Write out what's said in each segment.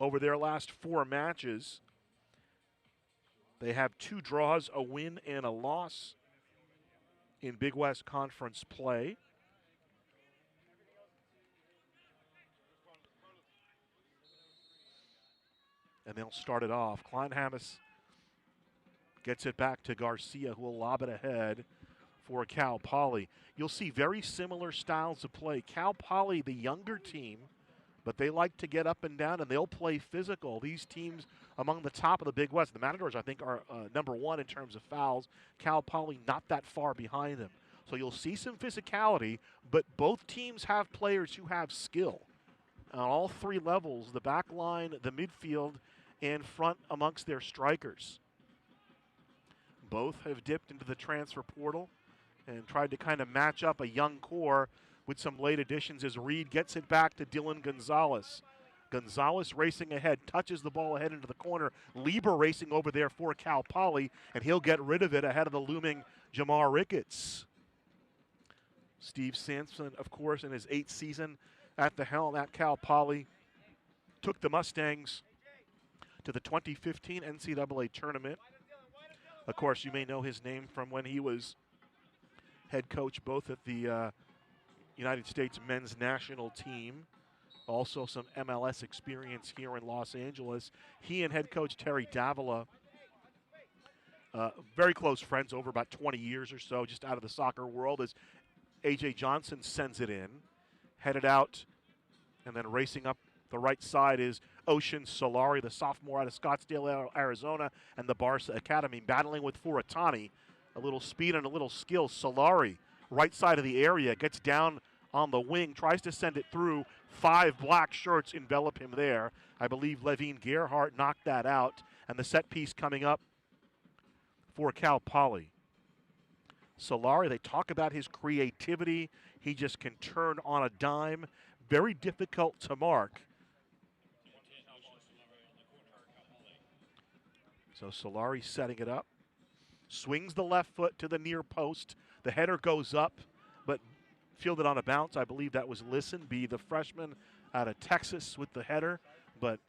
over their last 4 matches. They have 2 draws, a win, and a loss in Big West Conference play. And they'll start it off. Kleinhamus gets it back to Garcia, who will lob it ahead for Cal Poly. You'll see very similar styles of play. Cal Poly, the younger team, but they like to get up and down, and they'll play physical. These teams among the top of the Big West, the Matadors, I think, are number 1 in terms of fouls. Cal Poly not that far behind them. So you'll see some physicality, but both teams have players who have skill on all 3 levels, the back line, the midfield, and front amongst their strikers. Both have dipped into the transfer portal and tried to kind of match up a young core with some late additions as Reed gets it back to Dylan Gonzalez. Gonzalez racing ahead, touches the ball ahead into the corner. Lieber racing over there for Cal Poly, and he'll get rid of it ahead of the looming Jamar Ricketts. Steve Sampson, of course, in his 8th season at the helm at Cal Poly, took the Mustangs to the 2015 NCAA tournament. Of course, you may know his name from when he was head coach both at the United States men's national team, also some MLS experience here in Los Angeles. He and head coach Terry Davila, very close friends over about 20 years or so, just out of the soccer world, as A.J. Johnson sends it in, headed out, and then racing up the right side is Ocean Solari, the sophomore out of Scottsdale, Arizona, and the Barca Academy, battling with Furatani. A little speed and a little skill. Solari, right side of the area, gets down on the wing, tries to send it through. 5 black shirts envelop him there. I believe Levine Gerhardt knocked that out. And the set piece coming up for Cal Poly. Solari, they talk about his creativity. He just can turn on a dime. Very difficult to mark. So Solari setting it up. Swings the left foot to the near post. The header goes up, but fielded on a bounce. I believe that was Listenby, the freshman out of Texas, with the header. But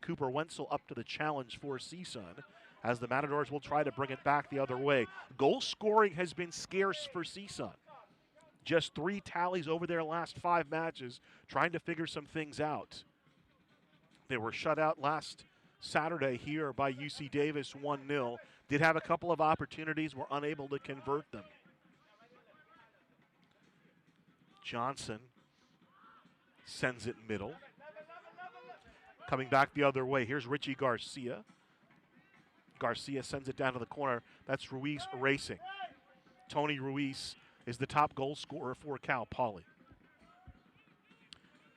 Cooper Wenzel up to the challenge for CSUN, as the Matadors will try to bring it back the other way. Goal scoring has been scarce for CSUN. Just 3 tallies over their last 5 matches, trying to figure some things out. They were shut out last Saturday here by UC Davis 1-0. Did have a couple of opportunities, were unable to convert them. Johnson sends it middle. Coming back the other way, here's Richie Garcia. Garcia sends it down to the corner. That's Ruiz racing. Tony Ruiz is the top goal scorer for Cal Poly.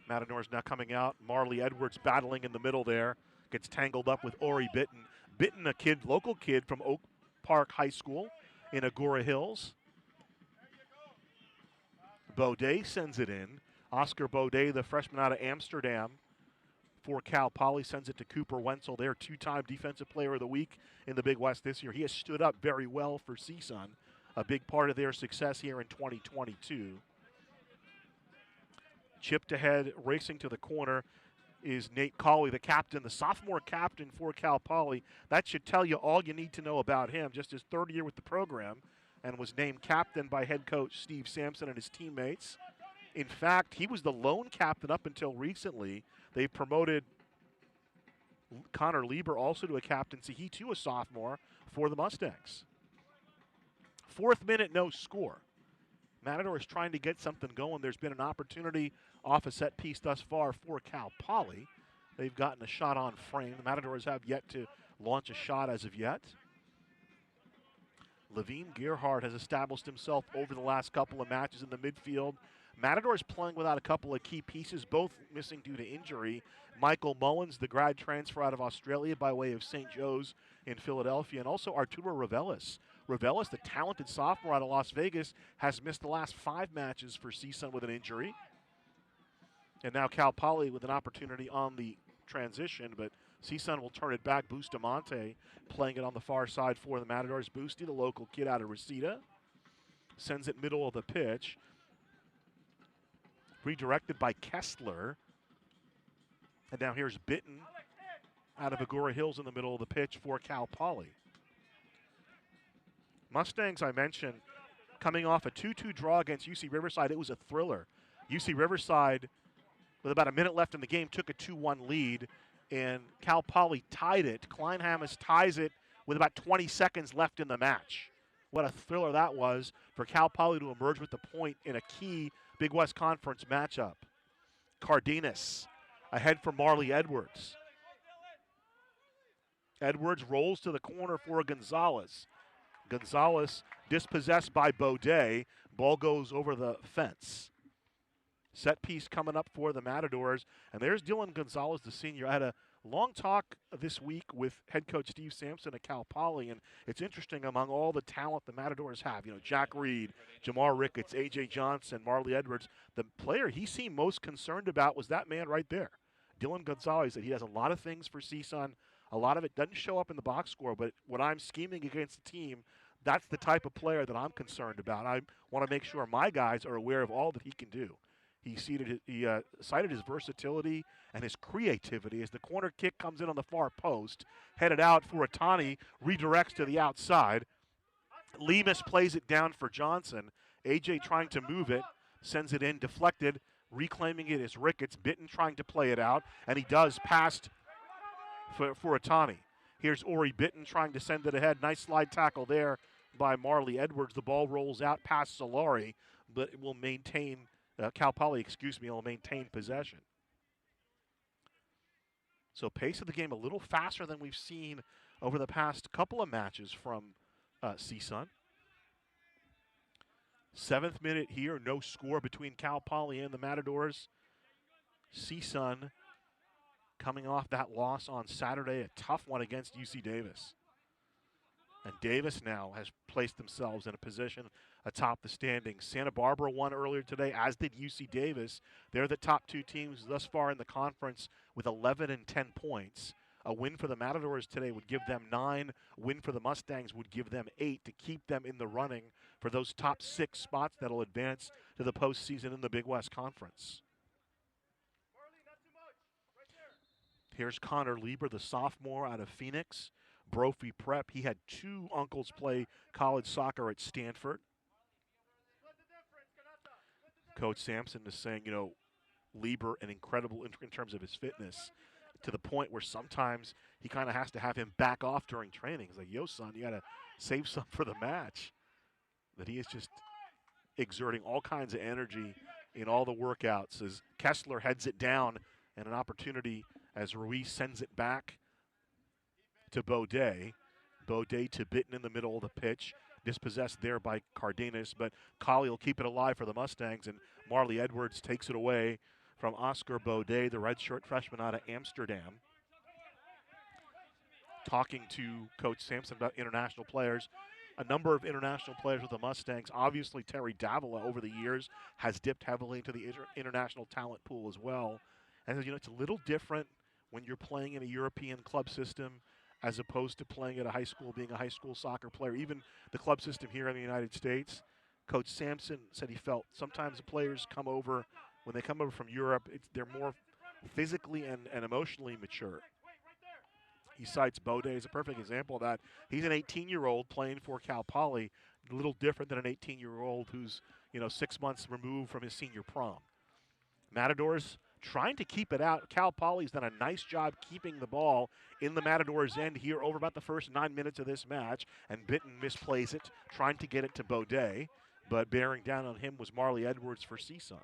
Matadors now coming out. Marley Edwards battling in the middle there. Gets tangled up with Ori Bitten. Bitten, a kid, local kid from Oak Park High School in Agoura Hills. Baudet sends it in. Oscar Baudet, the freshman out of Amsterdam for Cal Poly, sends it to Cooper Wenzel, their 2-time Defensive Player of the Week in the Big West this year. He has stood up very well for CSUN, a big part of their success here in 2022. Chipped ahead, racing to the corner, is Nate Colley, the captain, the sophomore captain for Cal Poly. That should tell you all you need to know about him. Just his 3rd year with the program, and was named captain by head coach Steve Sampson and his teammates. In fact, he was the lone captain up until recently. They promoted Connor Lieber also to a captaincy. He too a sophomore for the Mustangs. 4th minute, no score. Matadors trying to get something going. There's been an opportunity off a set piece thus far for Cal Poly. They've gotten a shot on frame. The Matadors have yet to launch a shot as of yet. Levine Gerhardt has established himself over the last couple of matches in the midfield. Matadors playing without a couple of key pieces, both missing due to injury. Michael Mullins, the grad transfer out of Australia by way of St. Joe's in Philadelphia, and also Arturo Reveles. Reveles, the talented sophomore out of Las Vegas, has missed the last 5 matches for CSUN with an injury. And now Cal Poly with an opportunity on the transition, but CSUN will turn it back. Bustamante playing it on the far side for the Matadors. Boosty, the local kid out of Reseda, sends it middle of the pitch. Redirected by Kessler. And now here's Bitten out of Agoura Hills in the middle of the pitch for Cal Poly. Mustangs, I mentioned, coming off a 2-2 draw against UC Riverside. It was a thriller. UC Riverside, with about a minute left in the game, took a 2-1 lead, and Cal Poly tied it. Kleinhamus ties it with about 20 seconds left in the match. What a thriller that was for Cal Poly to emerge with the point in a key Big West Conference matchup. Cardenas ahead for Marley Edwards. Edwards rolls to the corner for Gonzalez. Gonzalez dispossessed by Baudet. Ball goes over the fence. Set piece coming up for the Matadors. And there's Dylan Gonzalez, the senior. I had a long talk this week with head coach Steve Sampson at Cal Poly, and it's interesting among all the talent the Matadors have. You know, Jack Reed, Jamar Ricketts, A.J. Johnson, Marley Edwards. The player he seemed most concerned about was that man right there, Dylan Gonzalez. That he has a lot of things for CSUN. A lot of it doesn't show up in the box score, but when I'm scheming against a team, that's the type of player that I'm concerned about. I want to make sure my guys are aware of all that he can do. He cited his versatility and his creativity as the corner kick comes in on the far post. Headed out for Atani, redirects to the outside. Lemus plays it down for Johnson. AJ trying to move it, sends it in, deflected. Reclaiming it is Ricketts. Bitton trying to play it out, and he does past for Atani. Here's Ori Bitton trying to send it ahead. Nice slide tackle there by Marley Edwards. The ball rolls out past Solari, but it will maintain Cal Poly, will maintain possession. So pace of the game a little faster than we've seen over the past couple of matches from CSUN. 7th minute here, no score between Cal Poly and the Matadors. CSUN coming off that loss on Saturday, a tough one against UC Davis. And Davis now has placed themselves in a position atop the standings. Santa Barbara won earlier today, as did UC Davis. They're the top two teams thus far in the conference with 11 and 10 points. A win for the Matadors today would give them 9. A win for the Mustangs would give them 8 to keep them in the running for those top 6 spots that will advance to the postseason in the Big West Conference. Here's Connor Lieber, the sophomore out of Phoenix. Brophy Prep. He had 2 uncles play college soccer at Stanford. Coach Sampson is saying, you know, Lieber an incredible in terms of his fitness, to the point where sometimes he kind of has to have him back off during training. He's like, yo, son, you got to save some for the match. That he is just exerting all kinds of energy in all the workouts as Kessler heads it down, and an opportunity as Ruiz sends it back to Baudet. Baudet to Bitton in the middle of the pitch. Dispossessed there by Cardenas, but Colley will keep it alive for the Mustangs, and Marley Edwards takes it away from Oscar Baudet, the redshirt freshman out of Amsterdam. Talking to Coach Sampson about international players. A number of international players with the Mustangs. Obviously, Terry Davila over the years has dipped heavily into the international talent pool as well. And you know, it's a little different when you're playing in a European club system as opposed to playing at a high school, being a high school soccer player. Even the club system here in the United States, Coach Sampson said he felt sometimes the players come over, when they come over from Europe, they're more physically and emotionally mature. He cites Baudet as a perfect example of that. He's an 18-year-old playing for Cal Poly, a little different than an 18-year-old who's, you know, 6 months removed from his senior prom. Matadors trying to keep it out. Cal Poly's done a nice job keeping the ball in the Matadors' end here over about the first 9 minutes of this match, and Bitton misplays it, trying to get it to Baudet, but bearing down on him was Marley Edwards for CSUN.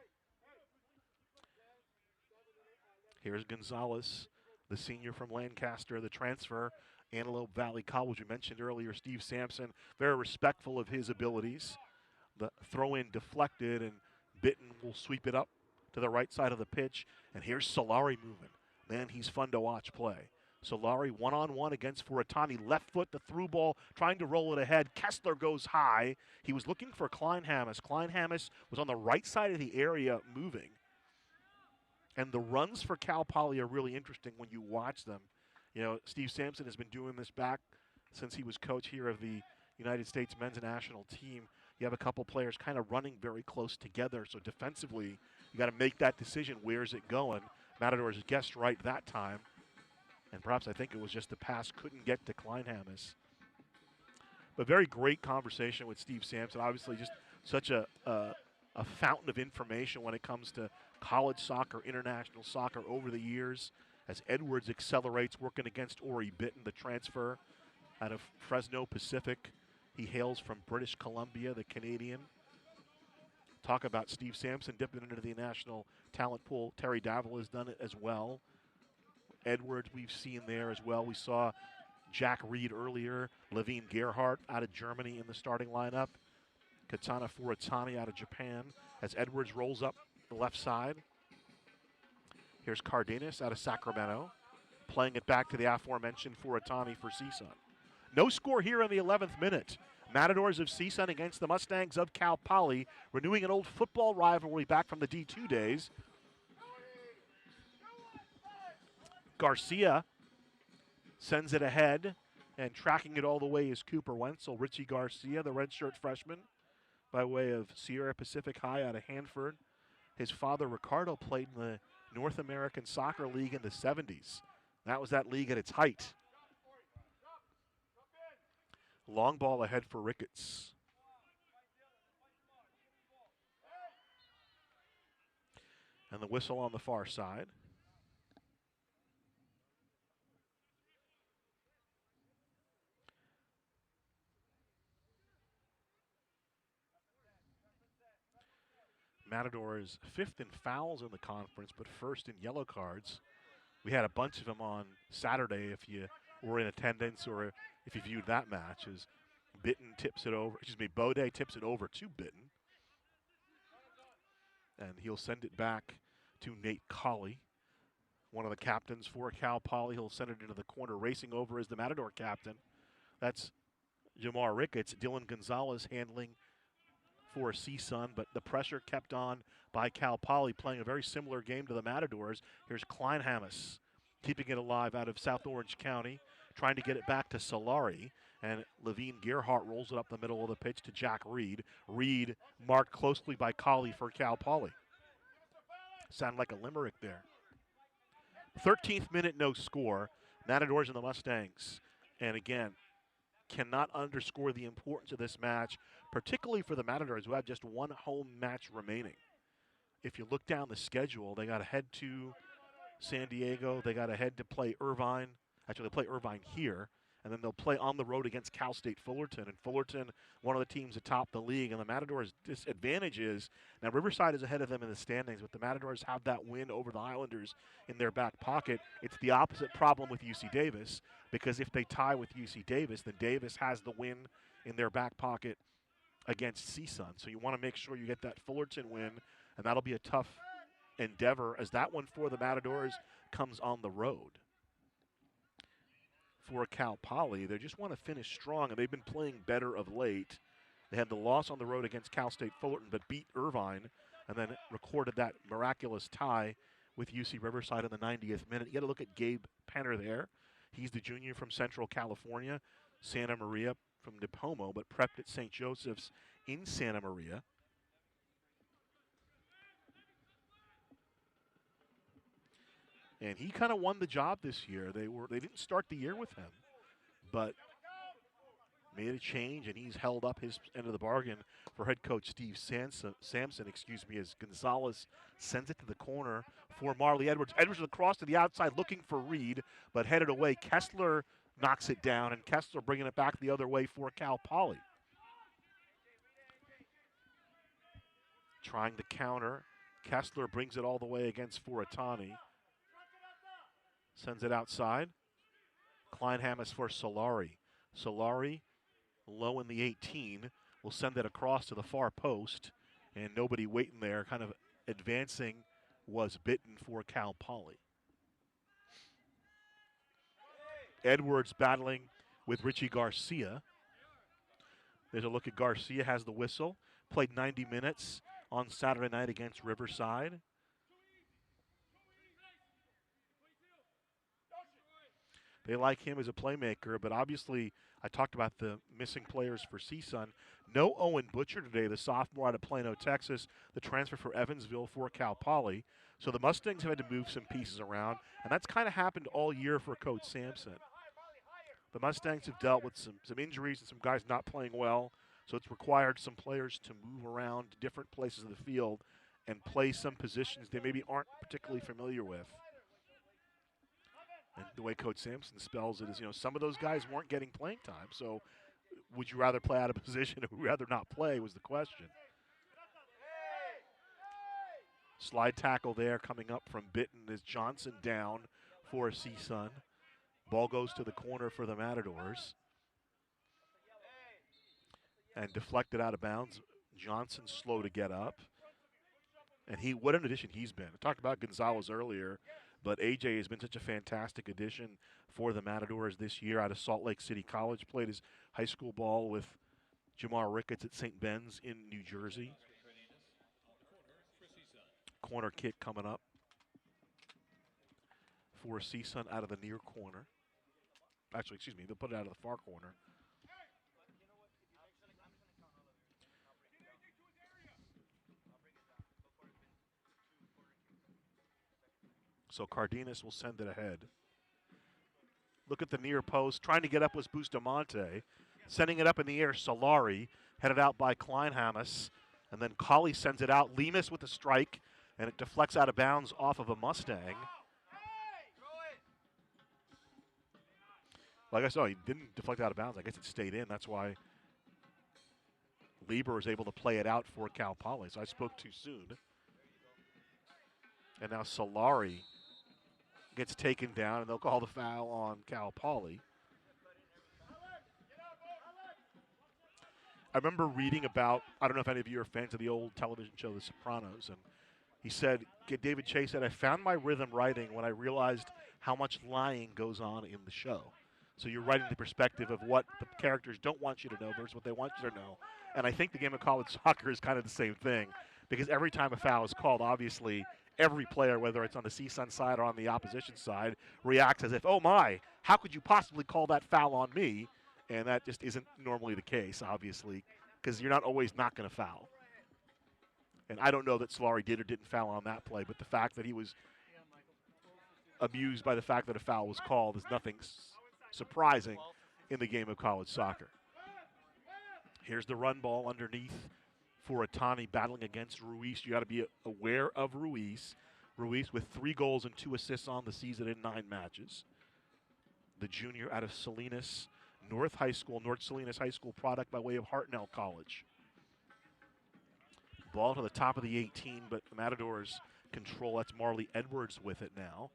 Here's Gonzalez, the senior from Lancaster, the transfer, Antelope Valley College. We mentioned earlier, Steve Sampson, very respectful of his abilities. The throw-in deflected, and Bitton will sweep it up to the right side of the pitch. And here's Solari moving. Man, he's fun to watch play. Solari one-on-one against Furatani. Left foot, the through ball, trying to roll it ahead. Kessler goes high. He was looking for Kleinhamus. Kleinhamus was on the right side of the area moving. And the runs for Cal Poly are really interesting when you watch them. You know, Steve Sampson has been doing this back since he was coach here of the United States men's national team. You have a couple players kind of running very close together, so defensively you got to make that decision. Where's it going? Matadors guessed right that time. And perhaps I think it was just the pass couldn't get to Kleinhamus. But very great conversation with Steve Sampson. Obviously just such a fountain of information when it comes to college soccer, international soccer over the years. As Edwards accelerates, working against Ori Bitten, the transfer out of Fresno Pacific. He hails from British Columbia, the Canadian. Talk about Steve Sampson dipping into the national talent pool. Terry Davila has done it as well. Edwards we've seen there as well. We saw Jack Reed earlier. Levine Gerhardt out of Germany in the starting lineup. Katana Furatani out of Japan as Edwards rolls up the left side. Here's Cardenas out of Sacramento, playing it back to the aforementioned Furatani for CSUN. No score here in the 11th minute. Matadors of CSUN against the Mustangs of Cal Poly, renewing an old football rivalry back from the D2 days. Garcia sends it ahead, and tracking it all the way is Cooper Wenzel. Richie Garcia, the redshirt freshman, by way of Sierra Pacific High out of Hanford. His father, Ricardo, played in the North American Soccer League in the 70s. That was that league at its height. Long ball ahead for Ricketts. And the whistle on the far side. Matadors 5th in fouls in the conference, but 1st in yellow cards. We had a bunch of them on Saturday if you were in attendance or if you viewed that match, as Bitten tips it over, Bode tips it over to Bitten. And he'll send it back to Nate Colley, one of the captains for Cal Poly. He'll send it into the corner. Racing over is the Matador captain. That's Jamar Ricketts. Dylan Gonzalez handling for CSUN, but the pressure kept on by Cal Poly, playing a very similar game to the Matadors. Here's Kleinhamus keeping it alive out of South Orange County, trying to get it back to Solari, and Levine Gerhardt rolls it up the middle of the pitch to Jack Reed. Reed marked closely by Colley for Cal Poly. Sounded like a limerick there. 13th minute, no score. Matadors and the Mustangs. And again, cannot underscore the importance of this match, particularly for the Matadors, who have just one home match remaining. If you look down the schedule, they got to head to San Diego. They got to head to play Irvine. Actually, they play Irvine here, and then they'll play on the road against Cal State Fullerton. And Fullerton, one of the teams atop the league, and the Matadors' disadvantage is, now Riverside is ahead of them in the standings, but the Matadors have that win over the Islanders in their back pocket. It's the opposite problem with UC Davis, because if they tie with UC Davis, then Davis has the win in their back pocket against CSUN. So you want to make sure you get that Fullerton win, and that'll be a tough endeavor, as that one for the Matadors comes on the road. For Cal Poly, they just want to finish strong, and they've been playing better of late. They had the loss on the road against Cal State Fullerton, but beat Irvine, and then recorded that miraculous tie with UC Riverside in the 90th minute. You got to look at Gabe Penner there. He's the junior from Central California, Santa Maria from Nipomo, but prepped at St. Joseph's in Santa Maria. And he kind of won the job this year. They didn't start the year with him, but made a change, and he's held up his end of the bargain for head coach Steve Sampson, as Gonzalez sends it to the corner for Marley Edwards. Edwards with a cross to the outside looking for Reed, but headed away. Kessler knocks it down, and Kessler bringing it back the other way for Cal Poly. Trying to counter. Kessler brings it all the way against Furatani. Sends it outside. Kleinhamus for Solari. Solari, low in the 18, will send it across to the far post, and nobody waiting there, kind of advancing, was Bitten for Cal Poly. Edwards battling with Richie Garcia. There's a look at Garcia, has the whistle. Played 90 minutes on Saturday night against Riverside. They like him as a playmaker, but obviously I talked about the missing players for CSUN. No Owen Butcher today, the sophomore out of Plano, Texas, the transfer for Evansville for Cal Poly. So the Mustangs have had to move some pieces around, and that's kind of happened all year for Coach Sampson. The Mustangs have dealt with some injuries and some guys not playing well, so it's required some players to move around to different places of the field and play some positions they maybe aren't particularly familiar with. And the way Coach Sampson spells it is, some of those guys weren't getting playing time. So would you rather play out of position or would you rather not play was the question. Slide tackle there coming up from Bitton as Johnson down for CSUN. Ball goes to the corner for the Matadors. And deflected out of bounds. Johnson's slow to get up. And what an addition he's been. I talked about Gonzalez earlier, but AJ has been such a fantastic addition for the Matadors this year out of Salt Lake City College. Played his high school ball with Jamar Ricketts at St. Ben's in New Jersey. Corner kick coming up for CSUN out of the near corner. Actually, excuse me, they'll put it out of the far corner. So Cardenas will send it ahead. Look at the near post. Trying to get up was Bustamante. Sending it up in the air, Solari. Headed out by Kleinhamus. And then Colley sends it out. Lemus with a strike. And it deflects out of bounds off of a Mustang. Like I saw, he didn't deflect out of bounds. I guess it stayed in. That's why Lieber was able to play it out for Cal Poly. So I spoke too soon. And now Solari gets taken down, and they'll call the foul on Cal Poly. I remember reading about, I don't know if any of you are fans of the old television show The Sopranos, and he said, David Chase said, I found my rhythm writing when I realized how much lying goes on in the show. So you're writing the perspective of what the characters don't want you to know versus what they want you to know. And I think the game of college soccer is kind of the same thing, because every time a foul is called, obviously, every player, whether it's on the CSUN side or on the opposition side, reacts as if, oh my, how could you possibly call that foul on me? And that just isn't normally the case, obviously, because you're not always not going to foul. And I don't know that Solari did or didn't foul on that play, but the fact that he was amused by the fact that a foul was called is nothing surprising in the game of college soccer. Here's the run ball underneath for Atani battling against Ruiz. You got to be aware of Ruiz. Ruiz with 3 goals and 2 assists on the season in 9 matches. The junior out of Salinas North Salinas High School product by way of Hartnell College. Ball to the top of the 18, but the Matadors control. That's Marley Edwards with it now.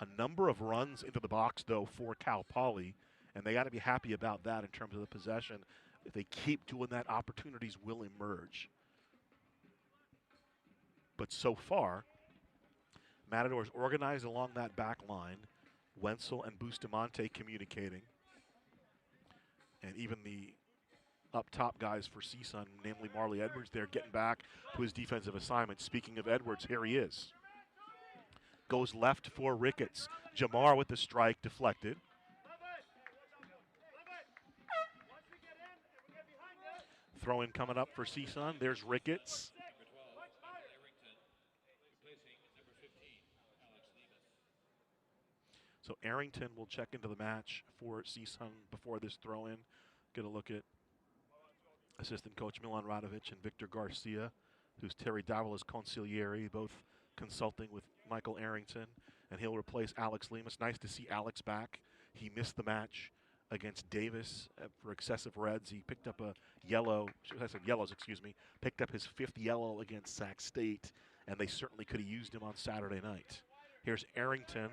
A number of runs into the box, though, for Cal Poly, and they got to be happy about that in terms of the possession. If they keep doing that, opportunities will emerge. But so far, Matadors organized along that back line. Wenzel and Bustamante communicating. And even the up top guys for CSUN, namely Marley Edwards, there getting back to his defensive assignment. Speaking of Edwards, here he is. Goes left for Ricketts. Jamar with the strike, deflected. Throw in coming up for CSUN. There's Ricketts. So Arrington will check into the match for CSUN before this throw in. Get a look at assistant coach Milan Radovic and Victor Garcia, who's Terry Davalos consigliere, both consulting with Michael Arrington, and he'll replace Alex Lemus. Nice to see Alex back. He missed the match against Davis for excessive reds. He picked up a yellow, I said yellows, excuse me, picked up his 5th yellow against Sac State, and they certainly could have used him on Saturday night. Here's Arrington,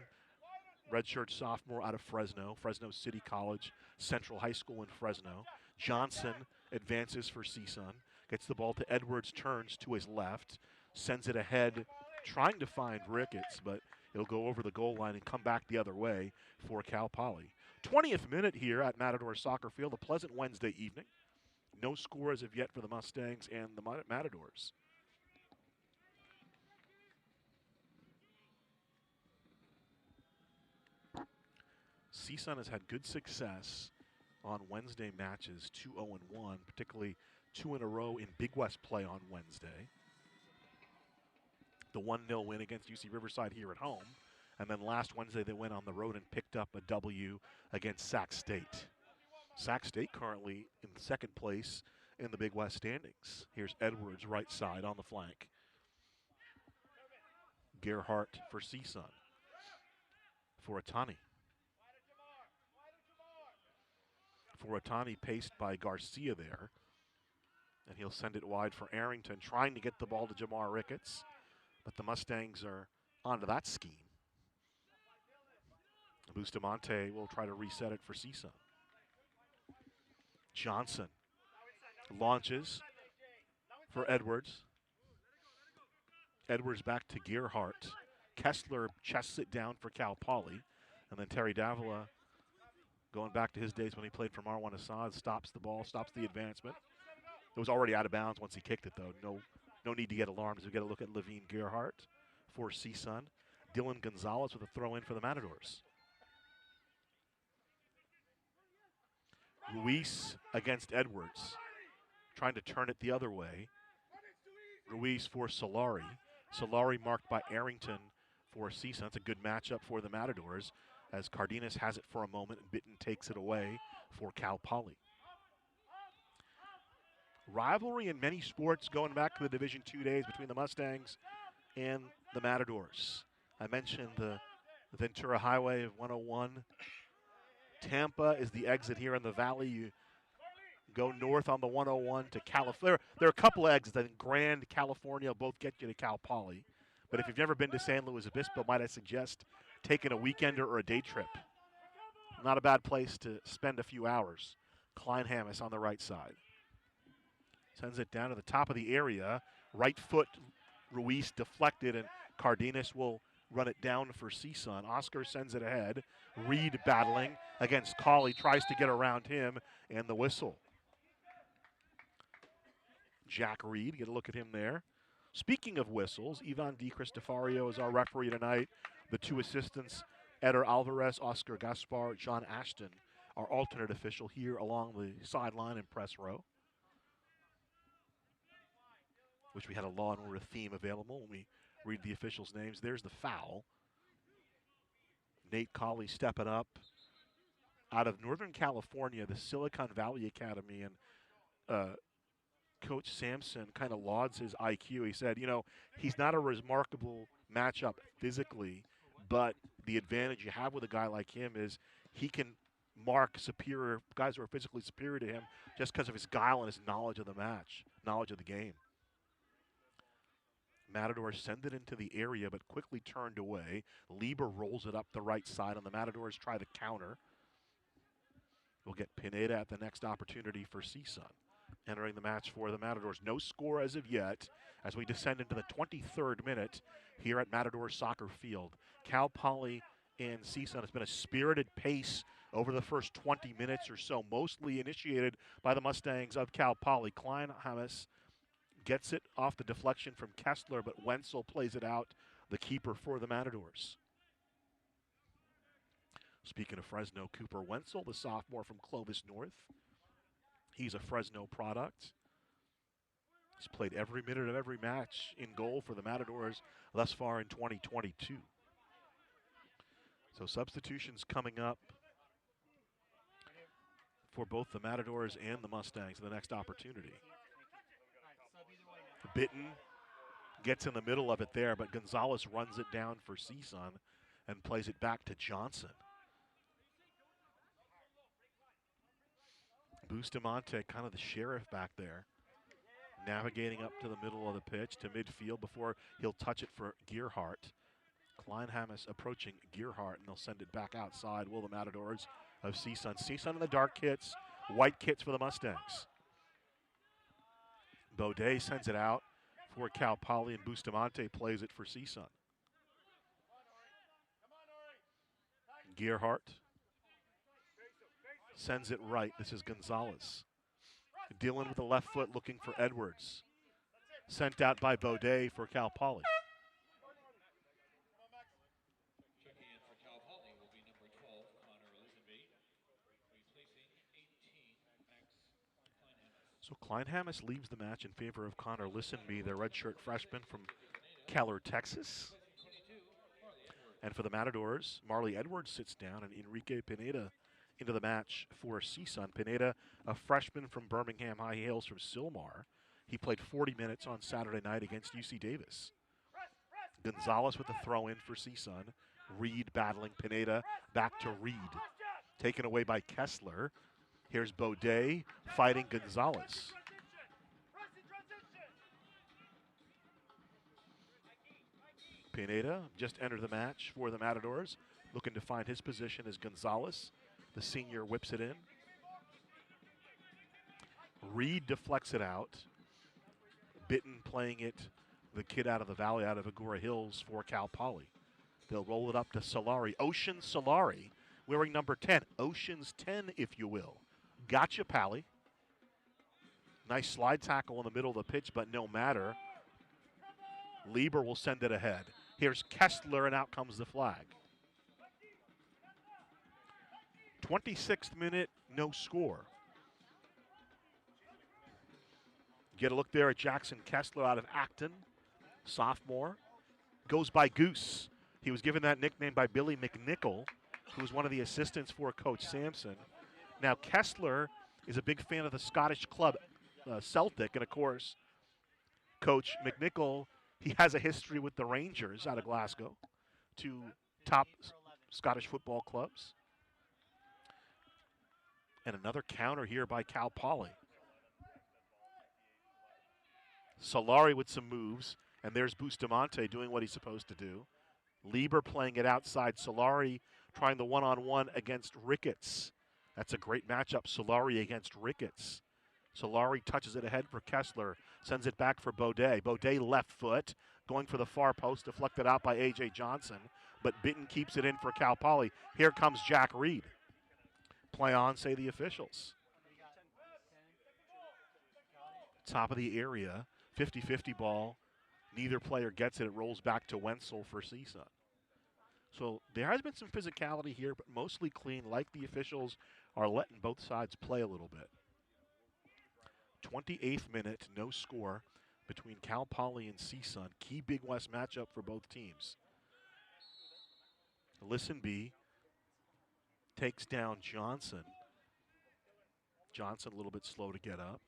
redshirt sophomore out of Fresno City College, Central High School in Fresno. Johnson advances for CSUN, gets the ball to Edwards, turns to his left, sends it ahead, trying to find Ricketts, but it'll go over the goal line and come back the other way for Cal Poly. 20th minute here at Matador Soccer Field, a pleasant Wednesday evening. No score as of yet for the Mustangs and the Matadors. CSUN has had good success on Wednesday matches, 2-0-1, particularly 2 in a row in Big West play on Wednesday. The 1-0 win against UC Riverside here at home. And then last Wednesday they went on the road and picked up a W against Sac State. Sac State currently in second place in the Big West standings. Here's Edwards, right side on the flank. Gerhardt for CSUN. For Atani. For Atani, paced by Garcia there. And he'll send it wide for Arrington, trying to get the ball to Jamar Ricketts. But the Mustangs are onto that scheme. Bustamante will try to reset it for CSUN. Johnson launches for Edwards. Edwards back to Gerhardt. Kessler chests it down for Cal Poly. And then Terry Davila, going back to his days when he played for Marwan Assad, stops the ball, stops the advancement. It was already out of bounds once he kicked it, though. No need to get alarmed as we get a look at Levine Gerhardt for CSUN. Dylan Gonzalez with a throw in for the Matadors. Ruiz against Edwards, trying to turn it the other way. Ruiz for Solari. Solari marked by Arrington for CSUN. That's a good matchup for the Matadors as Cardenas has it for a moment and Bitten takes it away for Cal Poly. Rivalry in many sports going back to the Division II days between the Mustangs and the Matadors. I mentioned the Ventura Highway of 101. Tampa is the exit here in the valley. You go north on the 101 to California. There are a couple of exits. I think Grand, California both get you to Cal Poly. But if you've never been to San Luis Obispo, might I suggest taking a weekender or a day trip. Not a bad place to spend a few hours. Kleinhamus on the right side. Sends it down to the top of the area. Right foot, Ruiz deflected, and Cardenas will run it down for CSUN. Oscar sends it ahead. Reed battling against Colley, tries to get around him, and the whistle. Jack Reed, get a look at him there. Speaking of whistles, Ivan DiCristofario is our referee tonight. The two assistants, Eder Alvarez, Oscar Gaspar, John Ashton, our alternate official here along the sideline and press row. Wish we had a Law and Order theme available when we read the officials' names. There's the foul. Nate Colley stepping up out of Northern California, the Silicon Valley Academy, and Coach Sampson kind of lauds his IQ. He said, he's not a remarkable matchup physically, but the advantage you have with a guy like him is he can mark superior guys who are physically superior to him just because of his guile and his knowledge of the match, knowledge of the game. Matadors send it into the area, but quickly turned away. Lieber rolls it up the right side, and the Matadors try to counter. We'll get Pineda at the next opportunity for CSUN. Entering the match for the Matadors. No score as of yet as we descend into the 23rd minute here at Matadors Soccer Field. Cal Poly and CSUN has been a spirited pace over the first 20 minutes or so, mostly initiated by the Mustangs of Cal Poly. Kleinhamus gets it off the deflection from Kessler, but Wenzel plays it out, the keeper for the Matadors. Speaking of Fresno, Cooper Wenzel, the sophomore from Clovis North. He's a Fresno product. He's played every minute of every match in goal for the Matadors thus far in 2022. So substitutions coming up for both the Matadors and the Mustangs in the next opportunity. Bitten gets in the middle of it there, but Gonzalez runs it down for CSUN and plays it back to Johnson. Bustamante, kind of the sheriff back there, navigating up to the middle of the pitch to midfield before he'll touch it for Gerhardt. Kleinhamus approaching Gerhardt, and they'll send it back outside. Will the Matadors of CSUN. CSUN in the dark kits, white kits for the Mustangs. Baudet sends it out for Cal Poly, and Bustamante plays it for CSUN. Gerhardt sends it right. This is Gonzalez. Dylan with the left foot looking for Edwards. Sent out by Baudet for Cal Poly. So Kleinhamus leaves the match in favor of Connor Listenby, the redshirt freshman from Keller, Texas. And for the Matadors, Marley Edwards sits down and Enrique Pineda into the match for CSUN. Pineda, a freshman from Birmingham High, hails from Sylmar. He played 40 minutes on Saturday night against UC Davis. Gonzalez with the throw in for CSUN. Reed battling Pineda, back to Reed. Taken away by Kessler. Here's Baudet fighting Gonzalez. Pineda just entered the match for the Matadors, looking to find his position as Gonzalez. The senior whips it in. Reed deflects it out. Bitten playing it, the kid out of the valley, out of Agoura Hills for Cal Poly. They'll roll it up to Solari. Ocean Solari, wearing number 10. Ocean's 10, if you will. Gotcha, Pally. Nice slide tackle in the middle of the pitch, but no matter. Lieber will send it ahead. Here's Kessler, and out comes the flag. 26th minute, no score. Get a look there at Jackson Kessler out of Acton, sophomore. Goes by Goose. He was given that nickname by Billy McNichol, who was one of the assistants for Coach Sampson. Now, Kessler is a big fan of the Scottish club Celtic, and of course, Coach McNichol, he has a history with the Rangers out of Glasgow, two top Scottish football clubs. And another counter here by Cal Poly. Solari with some moves, and there's Bustamante doing what he's supposed to do. Lieber playing it outside. Solari trying the one-on-one against Ricketts. That's a great matchup, Solari against Ricketts. Solari touches it ahead for Kessler, sends it back for Baudet. Baudet left foot, going for the far post, deflected out by A.J. Johnson, but Bitten keeps it in for Cal Poly. Here comes Jack Reed. Play on, say the officials. Top of the area, 50-50 ball. Neither player gets it. It rolls back to Wenzel for CSUN. So there has been some physicality here, but mostly clean, like the officials are letting both sides play a little bit. 28th minute, no score between Cal Poly and CSUN. Key Big West matchup for both teams. Listenby takes down Johnson. Johnson a little bit slow to get up.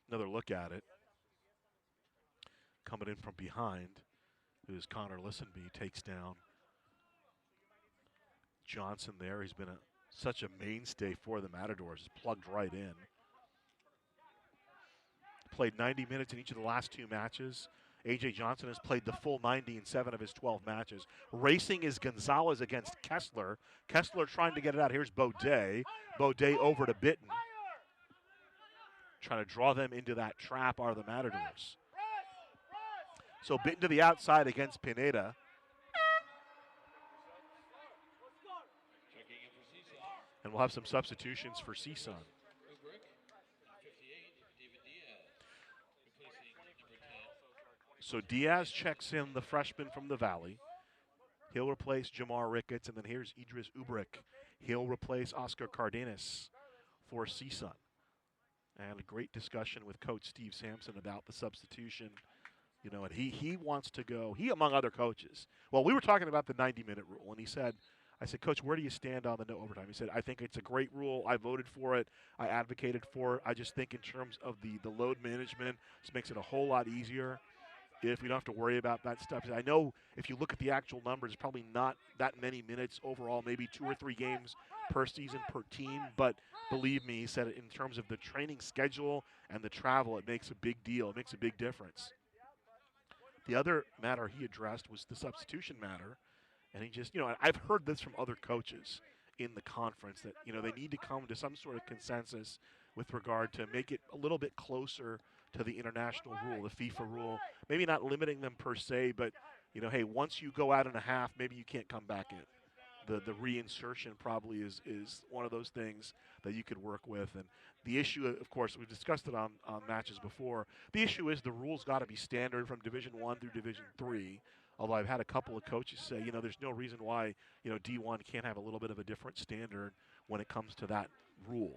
Another look at it. Coming in from behind is Connor Listenby, takes down Johnson there. He's been such a mainstay for the Matadors. He's plugged right in. Played 90 minutes in each of the last two matches. A.J. Johnson has played the full 90 in 7 of his 12 matches. Racing is Gonzalez against Kessler. Kessler trying to get it out. Here's Baudet. Baudet over to Bitten. Trying to draw them into that trap are the Matadors. So Bitten to the outside against Pineda. And we'll have some substitutions for CSUN. So Diaz checks in, the freshman from the Valley. He'll replace Jamar Ricketts, and then here's Idris Ubrick. He'll replace Oscar Cardenas for CSUN. And a great discussion with Coach Steve Sampson about the substitution. You know, and he wants to go, he among other coaches. Well, we were talking about the 90-minute rule, and he said, I said, Coach, where do you stand on the no overtime? He said, I think it's a great rule. I voted for it. I advocated for it. I just think in terms of the load management, this makes it a whole lot easier if we don't have to worry about that stuff. I know if you look at the actual numbers, probably not that many minutes overall, maybe 2 or 3 games per season per team. But believe me, he said in terms of the training schedule and the travel, it makes a big deal. It makes a big difference. The other matter he addressed was the substitution matter. And he just, you know, I've heard this from other coaches in the conference that, you know, they need to come to some sort of consensus with regard to make it a little bit closer to the international rule, the FIFA rule. Maybe not limiting them per se, but, you know, hey, once you go out in a half, maybe you can't come back in. The reinsertion probably is one of those things that you could work with. And the issue, of course, we've discussed it on matches before. The issue is the rules got to be standard from Division I through Division III. Although I've had a couple of coaches say, there's no reason why, D1 can't have a little bit of a different standard when it comes to that rule.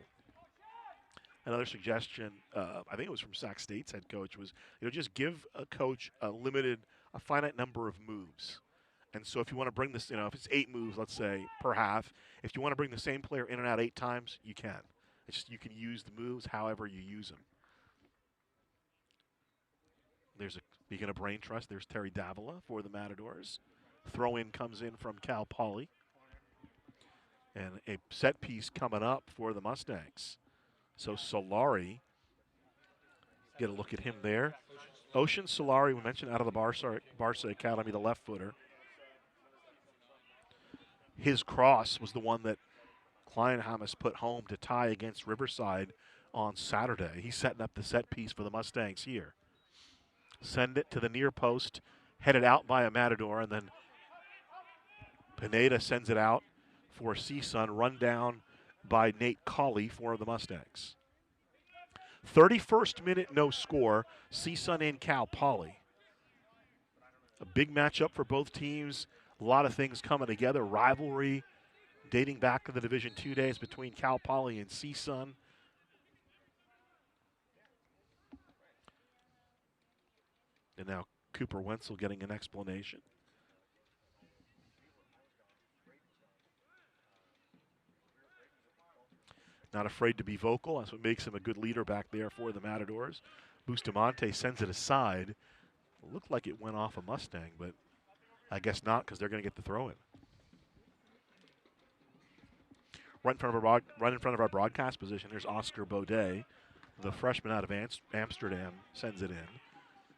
Another suggestion, I think it was from Sac State's head coach, was, just give a coach a finite number of moves. And so if you want to bring this, if it's 8 moves, let's say, per half, if you want to bring the same player in and out 8 times, you can. It's just you can use the moves however you use them. Speaking of brain trust, there's Terry Davila for the Matadors. Throw-in comes in from Cal Poly. And a set piece coming up for the Mustangs. So Solari, get a look at him there. Ocean Solari, we mentioned, out of the Barca Academy, the left footer. His cross was the one that Kleinhamus put home to tie against Riverside on Saturday. He's setting up the set piece for the Mustangs here. Send it to the near post, headed out by a Matador, and then Pineda sends it out for CSUN, run down by Nate Colley for the Mustangs. 31st minute, no score. CSUN in Cal Poly. A big matchup for both teams. A lot of things coming together. Rivalry dating back to the Division II days between Cal Poly and CSUN. And now Cooper Wenzel getting an explanation. Not afraid to be vocal. That's what makes him a good leader back there for the Matadors. Bustamante sends it aside. It looked like it went off a Mustang, but I guess not, because they're going to get the throw-in. Right in front of our broadcast position, there's Oscar Baudet, the freshman out of Amsterdam, sends it in.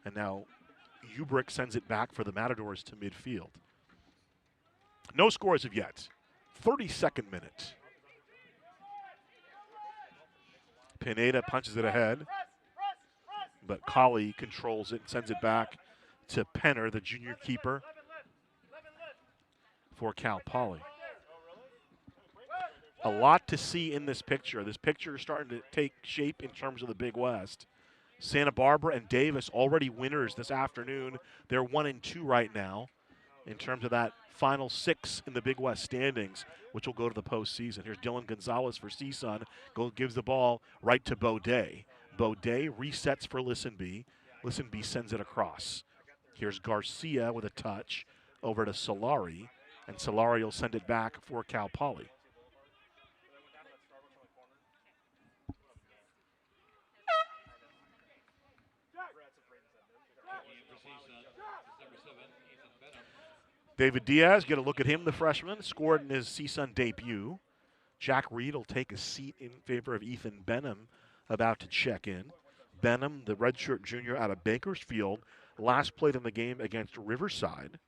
And now Ubrick sends it back for the Matadors to midfield. No score as of yet. 32nd minute. Pineda punches it ahead, but Colley controls it and sends it back to Penner, the junior keeper for Cal Poly. A lot to see in this picture. This picture is starting to take shape in terms of the Big West. Santa Barbara and Davis already winners this afternoon. They're 1-2 right now in terms of that final 6 in the Big West standings, which will go to the postseason. Here's Dylan Gonzalez for CSUN. Gives the ball right to Baudet. Baudet resets for Listenby. Listenby sends it across. Here's Garcia with a touch over to Solari, and Solari will send it back for Cal Poly. David Diaz, get a look at him, the freshman, scored in his CSUN debut. Jack Reed will take a seat in favor of Ethan Benham, about to check in. Benham, the redshirt junior out of Bakersfield, last played in the game against Riverside.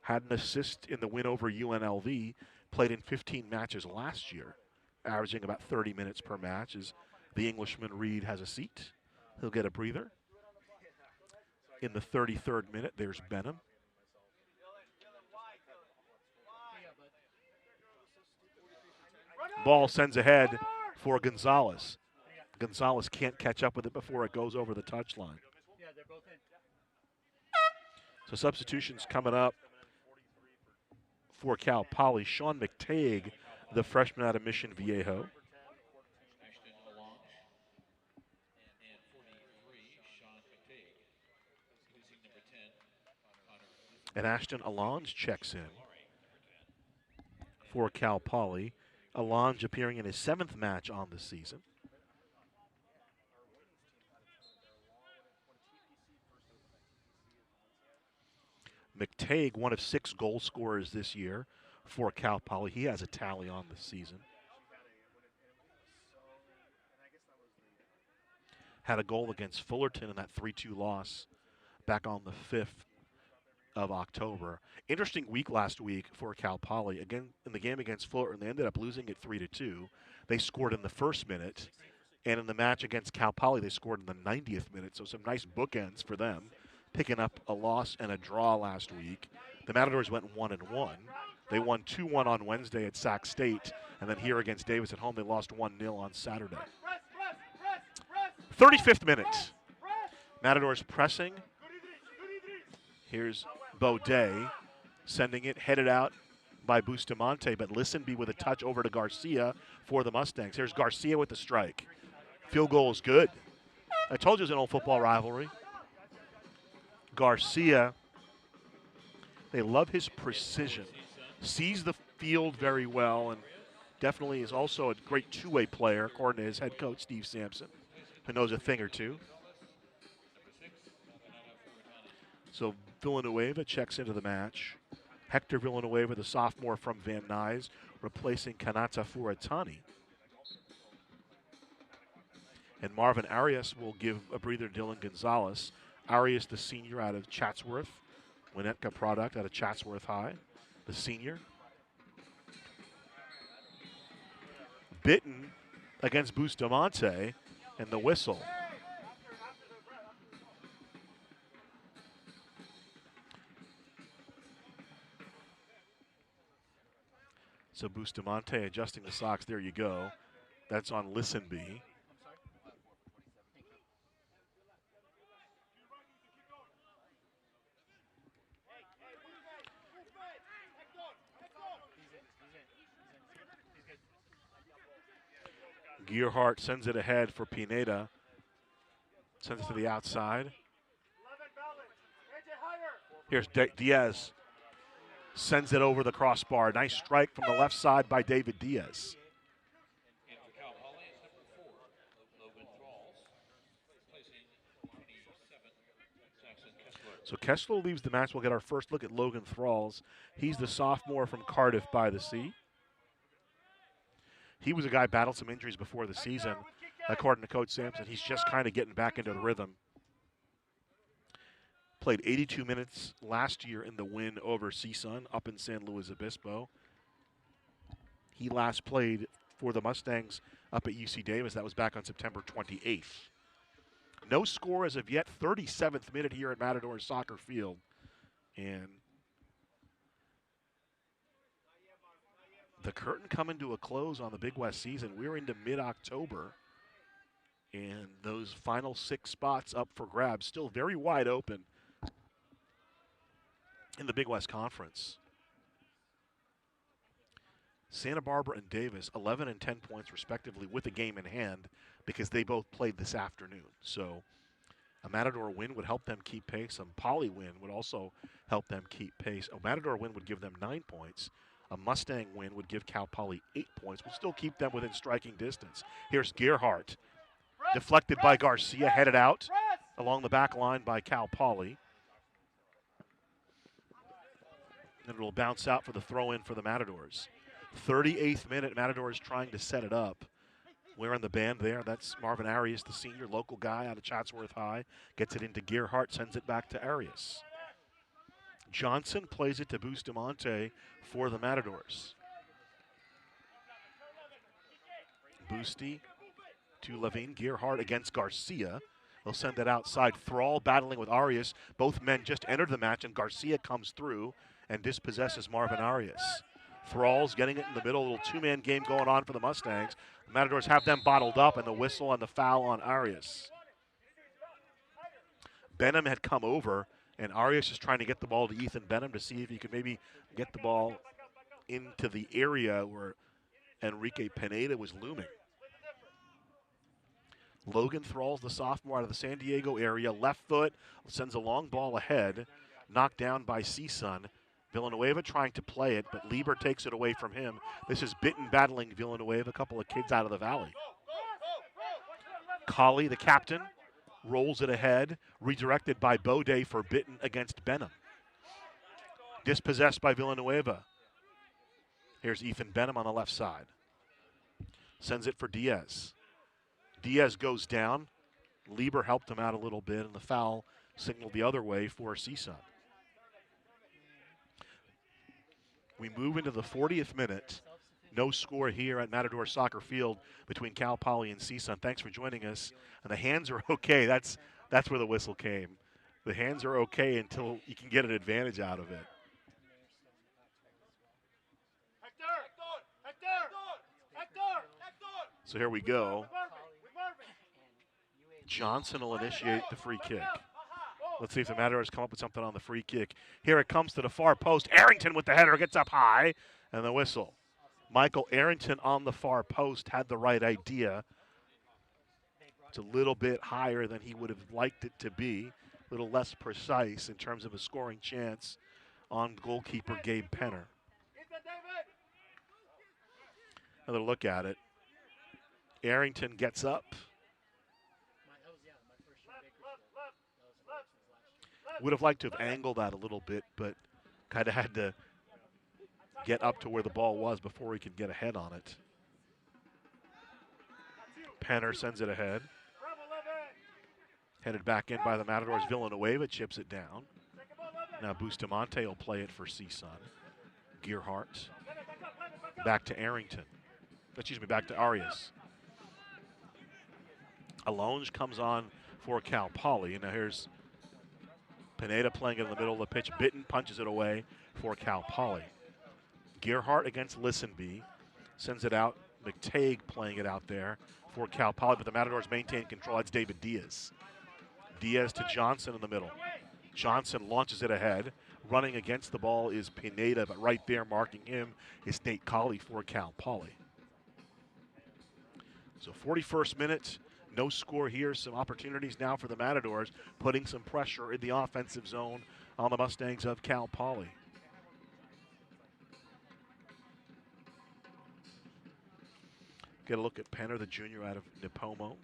Had an assist in the win over UNLV, played in 15 matches last year, averaging about 30 minutes per match. As the Englishman Reed has a seat, he'll get a breather. In the 33rd minute, there's Benham. Ball sends ahead for Gonzalez. Gonzalez can't catch up with it before it goes over the touchline. So substitutions coming up for Cal Poly. Sean McTague, the freshman out of Mission Viejo. And Ashton Alonge checks in for Cal Poly. Alonge appearing in his 7th match on the season. McTague, one of 6 goal scorers this year for Cal Poly. He has a tally on the season. Had a goal against Fullerton in that 3-2 loss back on the 5th of October. Interesting week last week for Cal Poly. Again, in the game against Fullerton, they ended up losing it 3-2. They scored in the 1st minute. And in the match against Cal Poly, they scored in the 90th minute. So some nice bookends for them, picking up a loss and a draw last week. The Matadors went 1-1. They won 2-1 on Wednesday at Sac State. And then here against Davis at home, they lost 1-0 on Saturday. 35th minute. Matadors pressing. Here's Baudet sending it, headed out by Bustamante, but Listenby with a touch over to Garcia for the Mustangs. Here's Garcia with the strike. Field goal is good. I told you it was an old football rivalry. Garcia, they love his precision. Sees the field very well and definitely is also a great two-way player, according to his head coach, Steve Sampson, who knows a thing or two. So Villanueva checks into the match. Hector Villanueva, the sophomore from Van Nuys, replacing Kanata Furatani. And Marvin Arias will give a breather to Dylan Gonzalez. Arias, the senior out of Chatsworth. Winnetka product out of Chatsworth High, the senior. Bitten against Bustamante, and the whistle. So Bustamante adjusting the socks. There you go. That's on Listenby. Gearhart sends it ahead for Pineda. Sends it to the outside. Here's Diaz. Sends it over the crossbar. Nice strike from the left side by David Diaz. So Kessler leaves the match. We'll get our first look at Logan Thralls. He's the sophomore from Cardiff by the Sea. He was a guy battled some injuries before the season. According to Coach Sampson, he's just kind of getting back into the rhythm. Played 82 minutes last year in the win over CSUN up in San Luis Obispo. He last played for the Mustangs up at UC Davis. That was back on September 28th. No score as of yet. 37th minute here at Matadors Soccer Field. And the curtain coming to a close on the Big West season. We're into mid-October. And those final 6 spots up for grabs, still very wide open in the Big West Conference. Santa Barbara and Davis, 11 and 10 points respectively with a game in hand because they both played this afternoon. So a Matador win would help them keep pace. A Poly win would also help them keep pace. A Matador win would give them 9 points. A Mustang win would give Cal Poly 8 points. Would still keep them within striking distance. Here's Gearhart. Deflected by Garcia, headed out along the back line by Cal Poly. And it will bounce out for the throw-in for the Matadors. 38th minute, Matadors trying to set it up. Wearing the band there, that's Marvin Arias, the senior local guy out of Chatsworth High. Gets it into Gearhart, sends it back to Arias. Johnson plays it to Bustamante for the Matadors. Boosty to Levine. Gearhart against Garcia. They'll send it outside. Thrall battling with Arias. Both men just entered the match, and Garcia comes through and dispossesses Marvin Arias. Thrall's getting it in the middle. A little two-man game going on for the Mustangs. The Matadors have them bottled up, and the whistle and the foul on Arias. Benham had come over, and Arias is trying to get the ball to Ethan Benham to see if he could maybe get the ball into the area where Enrique Pineda was looming. Logan Thralls, the sophomore out of the San Diego area, left foot, sends a long ball ahead, knocked down by CSUN. Villanueva trying to play it, but Lieber takes it away from him. This is Bitten battling Villanueva, a couple of kids out of the valley. Colley, the captain, rolls it ahead, redirected by Baudet for Bitten against Benham. Dispossessed by Villanueva. Here's Ethan Benham on the left side. Sends it for Diaz. Diaz goes down. Lieber helped him out a little bit, and the foul signaled the other way for CSUN. We move into the 40th minute. No score here at Matador Soccer Field between Cal Poly and CSUN. Thanks for joining us. And the hands are okay. That's where the whistle came. The hands are okay until you can get an advantage out of it. So here we go. Johnson will initiate the free kick. Let's see if the Matadors come up with something on the free kick. Here it comes to the far post. Arrington with the header gets up high, and the whistle. Michael Arrington on the far post had the right idea. It's a little bit higher than he would have liked it to be, a little less precise in terms of a scoring chance on goalkeeper Gabe Penner. Another look at it. Arrington gets up. Would have liked to have angled that a little bit, but kind of had to get up to where the ball was before he could get a head on it. Penner sends it ahead. Headed back in by the Matadors. Villanueva chips it down. Now Bustamante will play it for CSUN. Gearhart. Back to Arrington. Excuse me, back to Arias. Alonge comes on for Cal Poly. And now here's Pineda playing it in the middle of the pitch. Bitten punches it away for Cal Poly. Gearhart against Lisenby. Sends it out. McTague playing it out there for Cal Poly, but the Matadors maintain control. That's David Diaz. Diaz to Johnson in the middle. Johnson launches it ahead. Running against the ball is Pineda, but right there marking him is Nate Colley for Cal Poly. So 41st minute, no score here. Some opportunities now for the Matadors, putting some pressure in the offensive zone on the Mustangs of Cal Poly. Get a look at Penner, the junior out of Nipomo.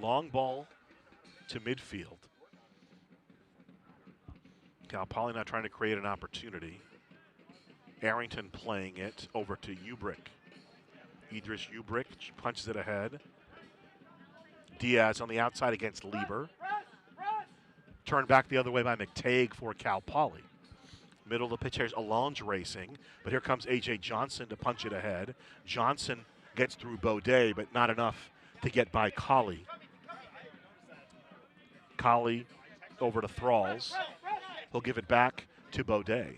Long ball to midfield. Cal Poly now trying to create an opportunity. Arrington playing it over to Ubrick. Idris Ubrick punches it ahead. Diaz on the outside against Lieber. Turned back the other way by McTague for Cal Poly. Middle of the pitch, here's Alonge racing, but here comes A.J. Johnson to punch it ahead. Johnson gets through Baudet, but not enough to get by Colley. Colley over to Thralls. He'll give it back to Baudet.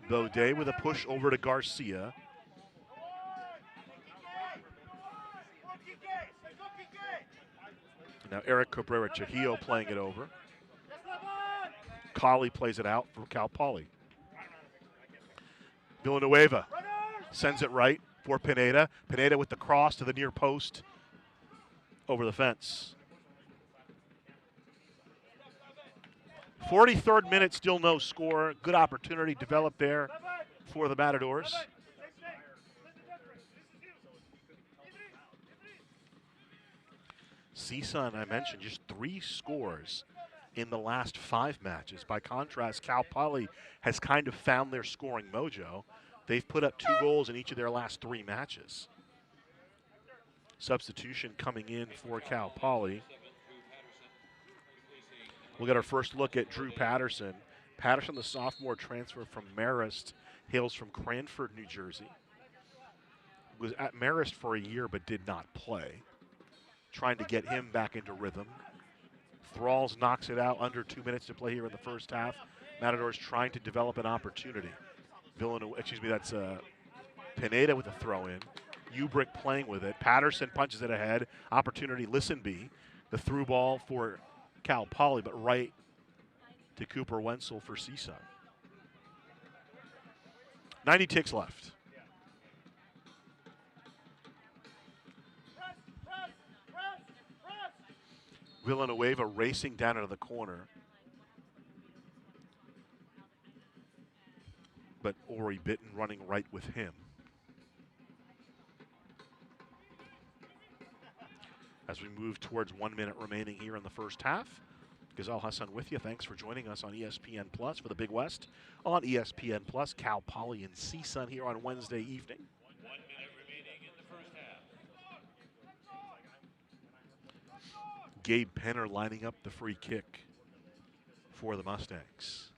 Baudet with a push over to Garcia. Now Eric Cabrera Chajillo playing it over. Colley plays it out for Cal Poly. Villanueva sends it right for Pineda. Pineda with the cross to the near post over the fence. 43rd minute, still no score. Good opportunity developed there for the Matadors. CSUN, I mentioned, just 3 scores in the last 5 matches. By contrast, Cal Poly has kind of found their scoring mojo. They've put up 2 goals in each of their last 3 matches. Substitution coming in for Cal Poly. We'll get our first look at Drew Patterson. Patterson, the sophomore transfer from Marist, hails from Cranford, New Jersey. Was at Marist for a year but did not play. Trying to get him back into rhythm. Thralls knocks it out, under 2 minutes to play here in the first half. Matadors trying to develop an opportunity. That's Pineda with a throw in. Ubrick playing with it. Patterson punches it ahead. Opportunity, Lisenby. The through ball for Cal Poly, but right to Cooper Wenzel for CSUN. 90 ticks left. Villanueva racing down into the corner. But Ori Bitten running right with him. As we move towards 1 minute remaining here in the first half. Ghazal Hassan with you. Thanks for joining us on ESPN Plus for the Big West. On ESPN Plus, Cal Poly and CSUN here on Wednesday evening. 1 minute remaining in the first half. Gabe Penner lining up the free kick for the Mustangs.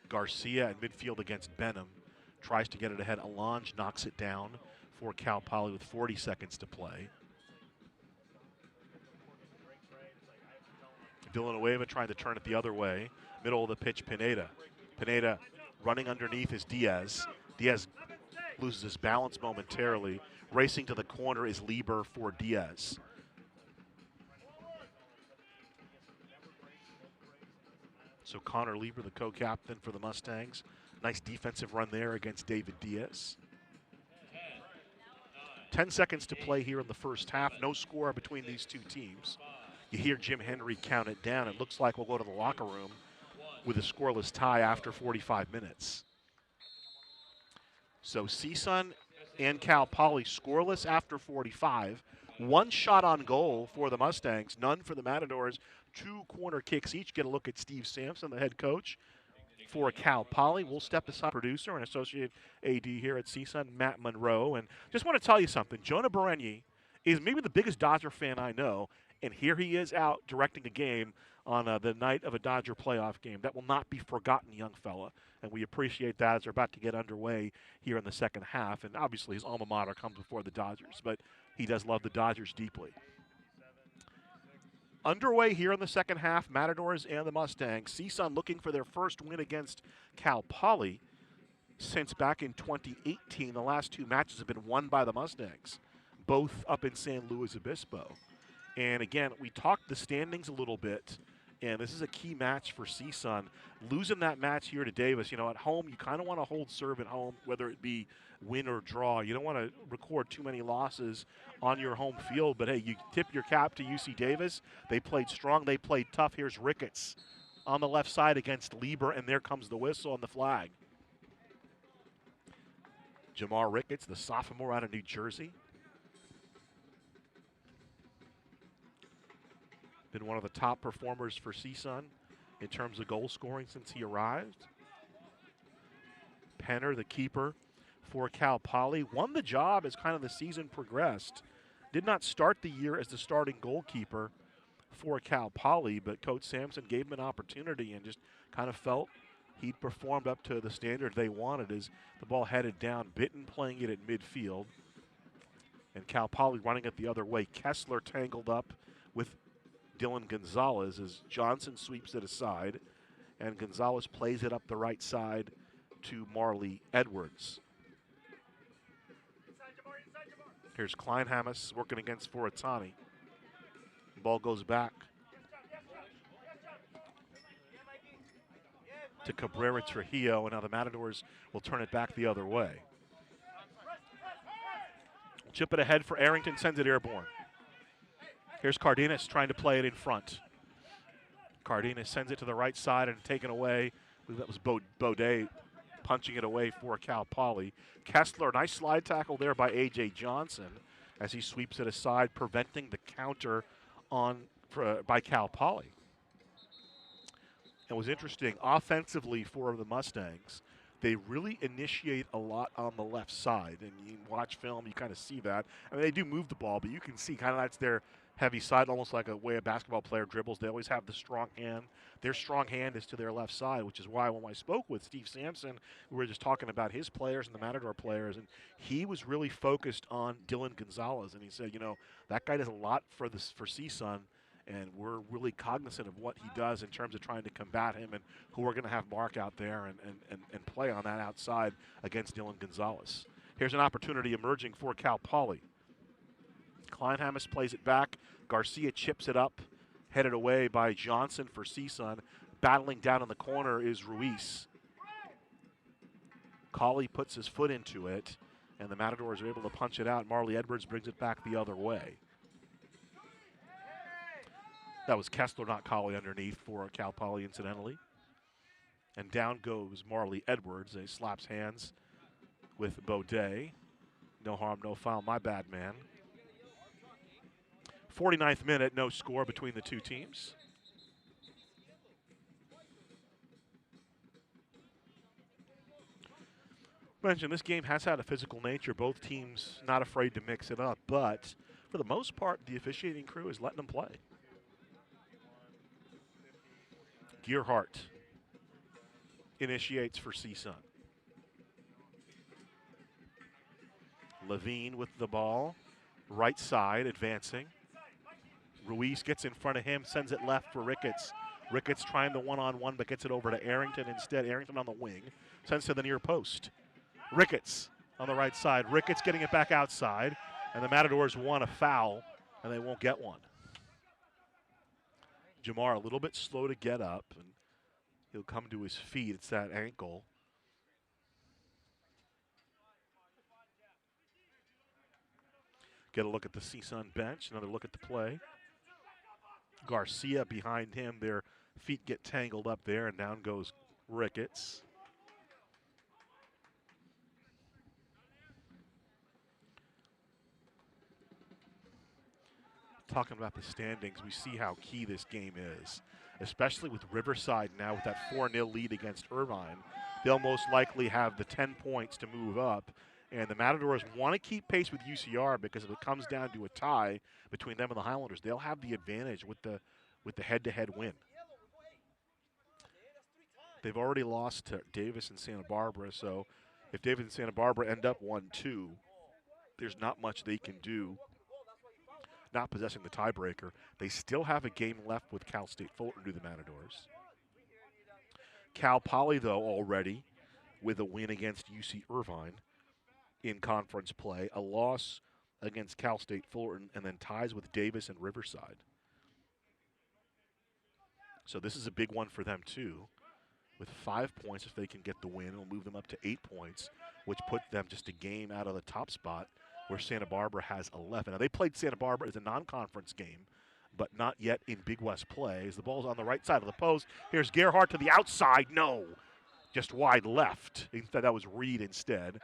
Garcia in midfield against Benham. Tries to get it ahead. Alonge knocks it down for Cal Poly with 40 seconds to play. Villanueva trying to turn it the other way. Middle of the pitch, Pineda. Pineda running underneath is Diaz. Diaz loses his balance momentarily. Racing to the corner is Lieber for Diaz. So Connor Lieber, the co-captain for the Mustangs. Nice defensive run there against David Diaz. 10 seconds to play here in the first half. No score between these two teams. You hear Jim Henry count it down. It looks like we'll go to the locker room with a scoreless tie after 45 minutes. So CSUN and Cal Poly scoreless after 45. One shot on goal for the Mustangs, none for the Matadors. 2 corner kicks each. Get a look at Steve Sampson, the head coach for Cal Poly. We'll step aside. Producer and associate AD here at CSUN, Matt Monroe. And just want to tell you something. Jonah Berenyi is maybe the biggest Dodger fan I know. And here he is out directing a game on the night of a Dodger playoff game. That will not be forgotten, young fella. And we appreciate that as they're about to get underway here in the second half. And obviously his alma mater comes before the Dodgers, but he does love the Dodgers deeply. Underway here in the second half, Matadors and the Mustangs. CSUN looking for their first win against Cal Poly since back in 2018. The last 2 matches have been won by the Mustangs, both up in San Luis Obispo. And again, we talked the standings a little bit, and this is a key match for CSUN. Losing that match here to Davis, you know, at home, you kind of want to hold serve at home, whether it be win or draw. You don't want to record too many losses on your home field, but hey, you tip your cap to UC Davis. They played strong, they played tough. Here's Ricketts on the left side against Lieber, and there comes the whistle and the flag. Jamar Ricketts, the sophomore out of New Jersey. Been one of the top performers for CSUN in terms of goal scoring since he arrived. Penner, the keeper for Cal Poly, won the job as kind of the season progressed. Did not start the year as the starting goalkeeper for Cal Poly, but Coach Sampson gave him an opportunity and just kind of felt he'd performed up to the standard they wanted as the ball headed down. Bitton playing it at midfield, and Cal Poly running it the other way. Kessler tangled up with Dylan Gonzalez as Johnson sweeps it aside, and Gonzalez plays it up the right side to Marley Edwards. Here's Kleinhamus working against Foratani. Ball goes back to Cabrera Trujillo, and now the Matadors will turn it back the other way. Chip it ahead for Arrington, sends it airborne. Here's Cardenas trying to play it in front. Cardenas sends it to the right side and taken away. I believe that was Baudet punching it away for Cal Poly. Kessler, nice slide tackle there by A.J. Johnson as he sweeps it aside, preventing the counter by Cal Poly. It was interesting, offensively for the Mustangs, they really initiate a lot on the left side. And you watch film, you kind of see that. I mean, they do move the ball, but you can see kind of that's their heavy side, almost like a way a basketball player dribbles. They always have the strong hand. Their strong hand is to their left side, which is why when I spoke with Steve Sampson, we were just talking about his players and the Matador players, and he was really focused on Dylan Gonzalez. And he said, you know, that guy does a lot for CSUN, and we're really cognizant of what he does in terms of trying to combat him and who we're going to have mark out there and play on that outside against Dylan Gonzalez. Here's an opportunity emerging for Cal Poly. Kleinhamus plays it back. Garcia chips it up, headed away by Johnson for CSUN. Battling down in the corner is Ruiz. Colley puts his foot into it, and the Matadors are able to punch it out. Marley Edwards brings it back the other way. That was Kessler, not Colley, underneath for Cal Poly, incidentally. And down goes Marley Edwards. He slaps hands with Baudet. No harm, no foul, my bad, man. 49th minute, no score between the two teams. Mentioned this game has had a physical nature. Both teams not afraid to mix it up, but for the most part, the officiating crew is letting them play. Gearhart initiates for CSUN. Levine with the ball, right side, advancing. Ruiz gets in front of him, sends it left for Ricketts. Ricketts trying the one-on-one, but gets it over to Arrington instead. Arrington on the wing, sends to the near post. Ricketts on the right side. Ricketts getting it back outside, and the Matadors want a foul, and they won't get one. Jamar a little bit slow to get up, and he'll come to his feet. It's that ankle. Get a look at the CSUN bench, another look at the play. Garcia behind him, their feet get tangled up there, and down goes Ricketts. Talking about the standings, we see how key this game is, especially with Riverside now with that 4-0 lead against Irvine. They'll most likely have the 10 points to move up, and the Matadors want to keep pace with UCR because if it comes down to a tie between them and the Highlanders, they'll have the advantage with the head-to-head win. They've already lost to Davis and Santa Barbara, so if Davis and Santa Barbara end up 1-2, there's not much they can do not possessing the tiebreaker. They still have a game left with Cal State Fullerton to the Matadors. Cal Poly, though, already with a win against UC Irvine in conference play, a loss against Cal State Fullerton, and then ties with Davis and Riverside. So this is a big one for them, too. With 5 points, if they can get the win, it'll move them up to 8 points, which put them just a game out of the top spot where Santa Barbara has 11. Now, they played Santa Barbara as a non-conference game, but not yet in Big West play. As the ball's on the right side of the post, here's Gerhardt to the outside. No, just wide left. Instead, that was Reed instead.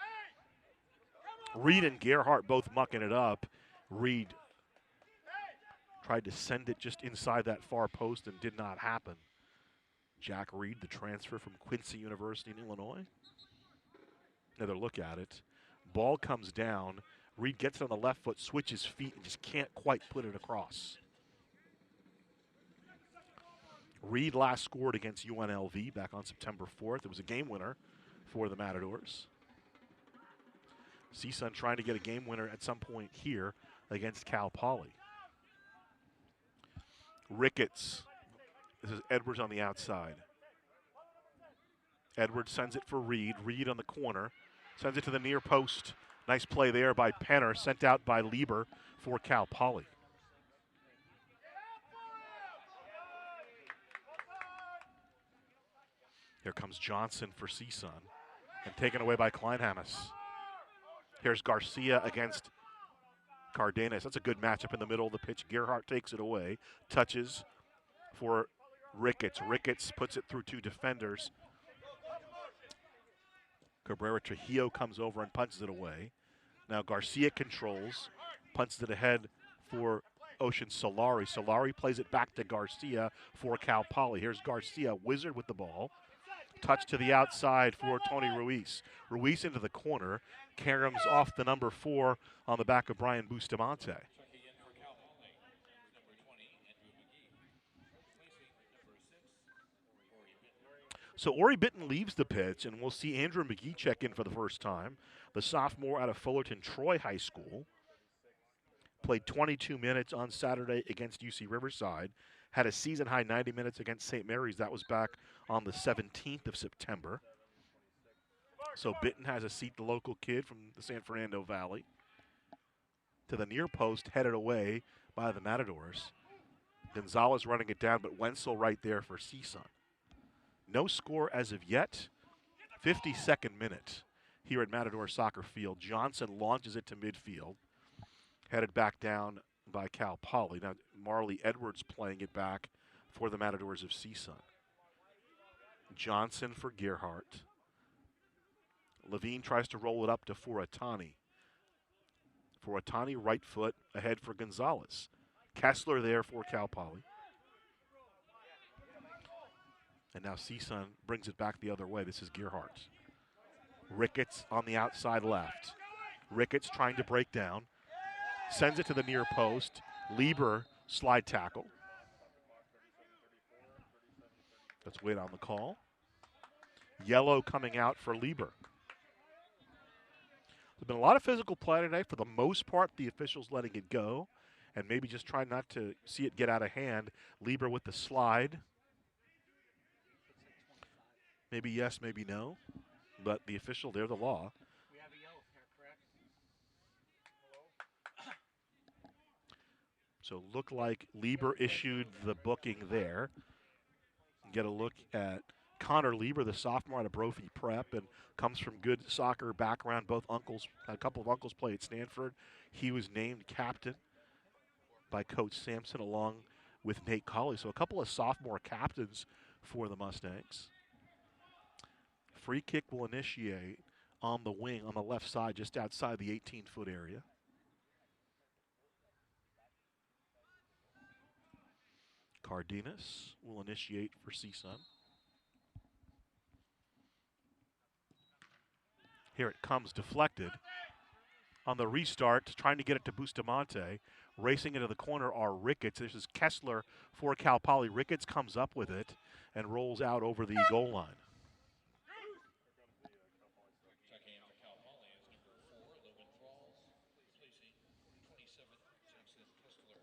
Reed and Gerhardt both mucking it up. Reed tried to send it just inside that far post and did not happen. Jack Reed, the transfer from Quincy University in Illinois. Another look at it. Ball comes down. Reed gets it on the left foot, switches feet, and just can't quite put it across. Reed last scored against UNLV back on September 4th. It was a game winner for the Matadors. CSUN trying to get a game winner at some point here against Cal Poly. Ricketts. This is Edwards on the outside. Edwards sends it for Reed. Reed on the corner. Sends it to the near post. Nice play there by Penner. Sent out by Lieber for Cal Poly. Here comes Johnson for CSUN. And taken away by Kleinhamus. Here's Garcia against Cardenas. That's a good matchup in the middle of the pitch. Gerhardt takes it away. Touches for Ricketts. Ricketts puts it through 2 defenders. Cabrera Trujillo comes over and punches it away. Now Garcia controls, punches it ahead for Ocean Solari. Solari plays it back to Garcia for Cal Poly. Here's Garcia, wizard with the ball. Touch to the outside for Tony Ruiz. Ruiz into the corner. Karam's off the number 4 on the back of Brian Bustamante. So Ori Bitton leaves the pitch, and we'll see Andrew McGee check in for the first time. The sophomore out of Fullerton Troy High School. Played 22 minutes on Saturday against UC Riverside. Had a season-high 90 minutes against St. Mary's. That was back on the 17th of September. So Bitton has a seat, the local kid from the San Fernando Valley. To the near post, headed away by the Matadors. Gonzalez running it down, but Wenzel right there for CSUN. No score as of yet. 52nd minute here at Matador Soccer Field. Johnson launches it to midfield. Headed back down by Cal Poly. Now Marley Edwards playing it back for the Matadors of CSUN. Johnson for Gerhardt. Levine tries to roll it up to Furatani. Furatani right foot ahead for Gonzalez. Kessler there for Cal Poly. And now CSUN brings it back the other way. This is Gerhardt. Ricketts on the outside left. Ricketts trying to break down. Sends it to the near post. Lieber slide tackle. Let's wait on the call. Yellow coming out for Lieber. There's been a lot of physical play today. For the most part, the officials letting it go. and maybe just try not to see it get out of hand. Lieber with the slide. Maybe yes, maybe no. But the official, they're the law. We have a yellow here, correct? So look like Lieber issued the booking there. Get a look at Connor Lieber, the sophomore out of Brophy Prep, and comes from good soccer background. Both uncles, a couple of uncles play at Stanford. He was named captain by Coach Sampson along with Nate Colley. So a couple of sophomore captains for the Mustangs. Free kick will initiate on the wing on the left side, just outside the 18-foot area. Cardenas will initiate for CSUN. Here it comes, deflected. On the restart, trying to get it to Bustamante. Racing into the corner are Ricketts. This is Kessler for Cal Poly. Ricketts comes up with it and rolls out over the goal line. Checking out Cal Poly is number 4, Logan Thralls, replacing 27, Jackson Kessler.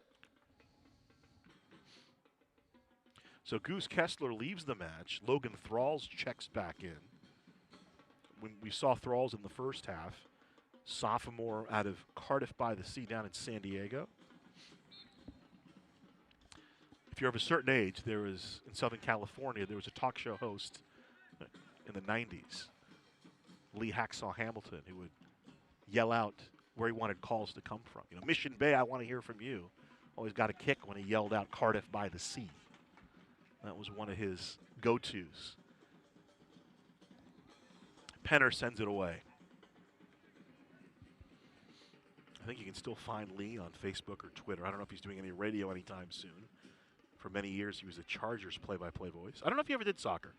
So Goose Kessler leaves the match. Logan Thralls checks back in. When we saw Thralls in the first half, sophomore out of Cardiff by the Sea down in San Diego. If you're of a certain age, there was, in Southern California, there was a talk show host in the 90s, Lee Hacksaw Hamilton, who would yell out where he wanted calls to come from. You know, Mission Bay, I want to hear from you. Always got a kick when he yelled out Cardiff by the Sea. That was one of his go-tos. Penner sends it away. I think you can still find Lee on Facebook or Twitter. I don't know if he's doing any radio anytime soon. For many years, he was a Chargers play-by-play voice. I don't know if he ever did soccer.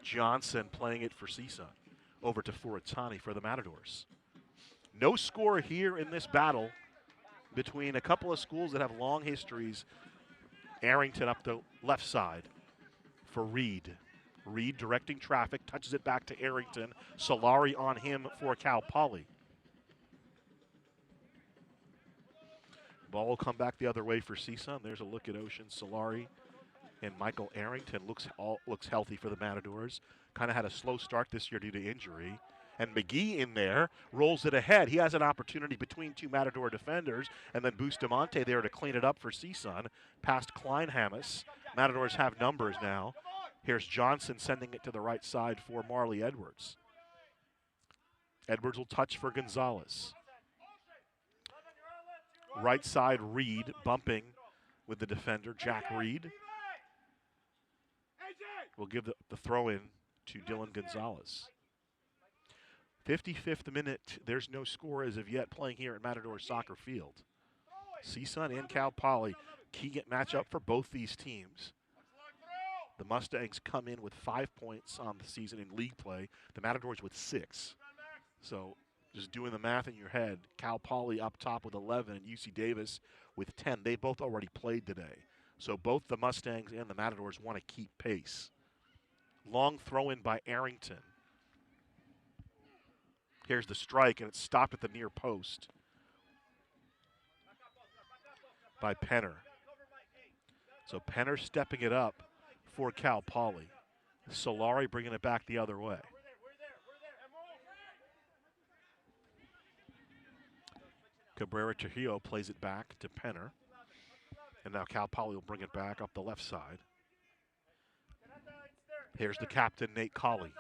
Johnson playing it for CSUN. Over to Furatani for the Matadors. No score here in this battle between a couple of schools that have long histories. Arrington up the left side for Reed. Reed directing traffic, touches it back to Arrington. Solari on him for Cal Poly. Ball will come back the other way for CSUN. There's a look at Ocean. Solari and Michael Arrington looks healthy for the Matadors. Kind of had a slow start this year due to injury. And McGee in there rolls it ahead. He has an opportunity between two Matador defenders, and then Bustamante there to clean it up for CSUN. Past Kleinhamus. Matadors have numbers now. Here's Johnson sending it to the right side for Marley Edwards. Edwards will touch for Gonzalez. Right side, Reed bumping with the defender, Jack Reed. Will give the throw in to Dylan Gonzalez. 55th minute, there's no score as of yet playing here at Matador Soccer Field. CSUN and Cal Poly, key matchup for both these teams. The Mustangs come in with 5 points on the season in league play. The Matadors with 6. So just doing the math in your head, Cal Poly up top with 11 and UC Davis with 10. They both already played today. So both the Mustangs and the Matadors want to keep pace. Long throw in by Arrington. Here's the strike, and it's stopped at the near post by Penner. So Penner stepping it up for Cal Poly. Solari bringing it back the other way. Cabrera Trujillo plays it back to Penner. And now Cal Poly will bring it back up the left side. Here's the captain, Nate Colley.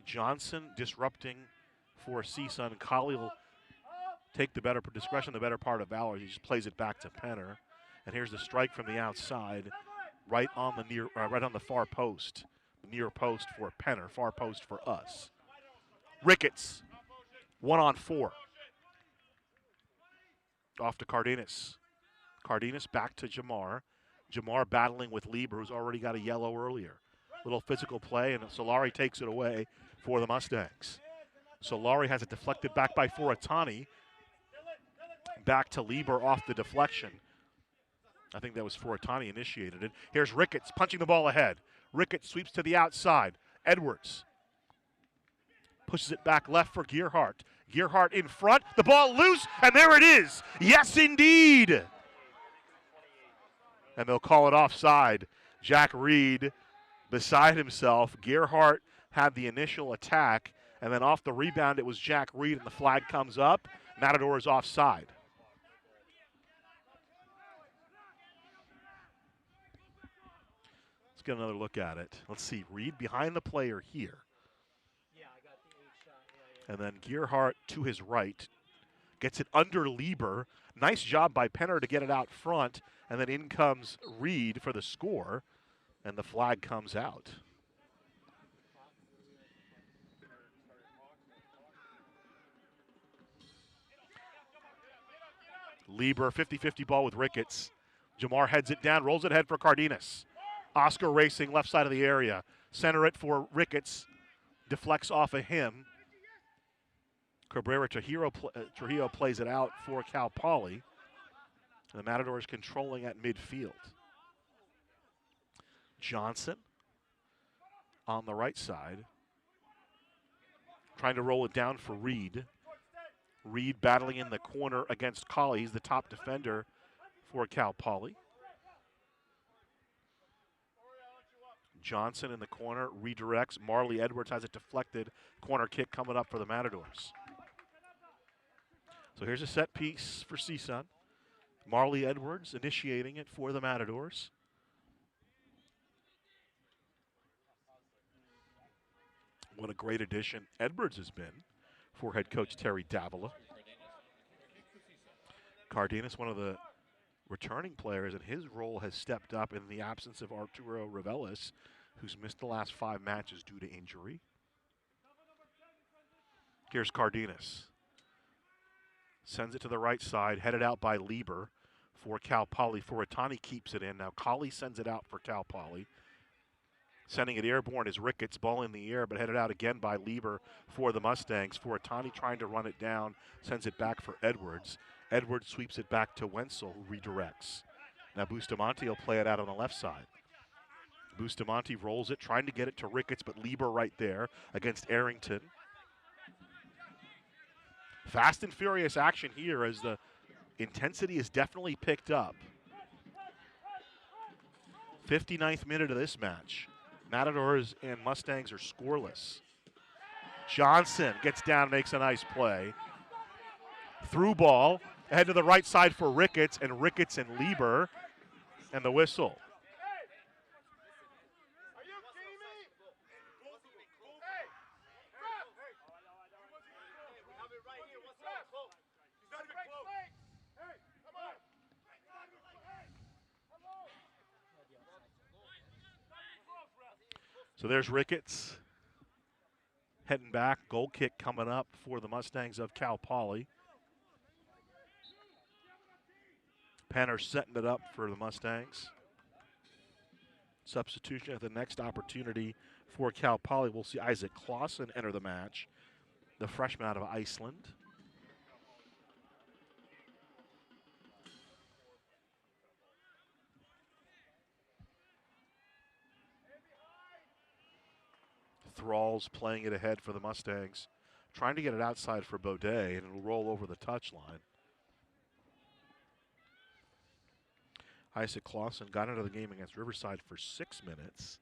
Johnson disrupting for CSUN. Colley will take the better discretion, the better part of valor. He just plays it back to Penner. And here's the strike from the outside, right on the far post. Near post for Penner, far post for us. Ricketts, 1-on-4. Off to Cardenas. Cardenas back to Jamar. Jamar battling with Lieber, who's already got a yellow earlier. Little physical play, and Solari takes it away for the Mustangs. Solari has it deflected back by Furatani. Back to Lieber off the deflection. I think that was Furatani initiated it. Here's Ricketts punching the ball ahead. Ricketts sweeps to the outside. Edwards pushes it back left for Gearhart. Gearhart in front, the ball loose, and there it is. Yes, indeed. And they'll call it offside. Jack Reed beside himself. Gearhart had the initial attack, and then off the rebound it was Jack Reed, and the flag comes up. Matadors offside. Let's get another look at it. Let's see, Reed behind the player here. And then Gearhart to his right. Gets it under Lieber. Nice job by Penner to get it out front. And then in comes Reed for the score. And the flag comes out. Lieber, 50-50 ball with Ricketts. Jamar heads it down, rolls it ahead for Cardenas. Oscar racing left side of the area. Center it for Ricketts. Deflects off of him. Cabrera Trujillo plays it out for Cal Poly. The Matadors controlling at midfield. Johnson on the right side. Trying to roll it down for Reed. Reed battling in the corner against Colley. He's the top defender for Cal Poly. Johnson in the corner redirects. Marley Edwards has it deflected. Corner kick coming up for the Matadors. So here's a set piece for CSUN. Marley Edwards initiating it for the Matadors. What a great addition Edwards has been for head coach Terry Davila. Cardenas, one of the returning players, and his role has stepped up in the absence of Arturo Reveles, who's missed the last 5 matches due to injury. Here's Cardenas. Sends it to the right side, headed out by Lieber for Cal Poly. Furatani keeps it in. Now Colley sends it out for Cal Poly. Sending it airborne is Ricketts, ball in the air, but headed out again by Lieber for the Mustangs. Furatani trying to run it down, sends it back for Edwards. Edwards sweeps it back to Wenzel, who redirects. Now Bustamante will play it out on the left side. Bustamante rolls it, trying to get it to Ricketts, but Lieber right there against Arrington. Fast and furious action here as the intensity is definitely picked up. 59th minute of this match. Matadors and Mustangs are scoreless. Johnson gets down, makes a nice play. Through ball, ahead to the right side for Ricketts and Lieber, and the whistle. So there's Ricketts heading back. Goal kick coming up for the Mustangs of Cal Poly. Penner setting it up for the Mustangs. Substitution at the next opportunity for Cal Poly. We'll see Isaac Clausen enter the match, the freshman out of Iceland. Thrall's playing it ahead for the Mustangs, trying to get it outside for Baudet, and it'll roll over the touchline. Isaac Clausen got into the game against Riverside for 6 minutes.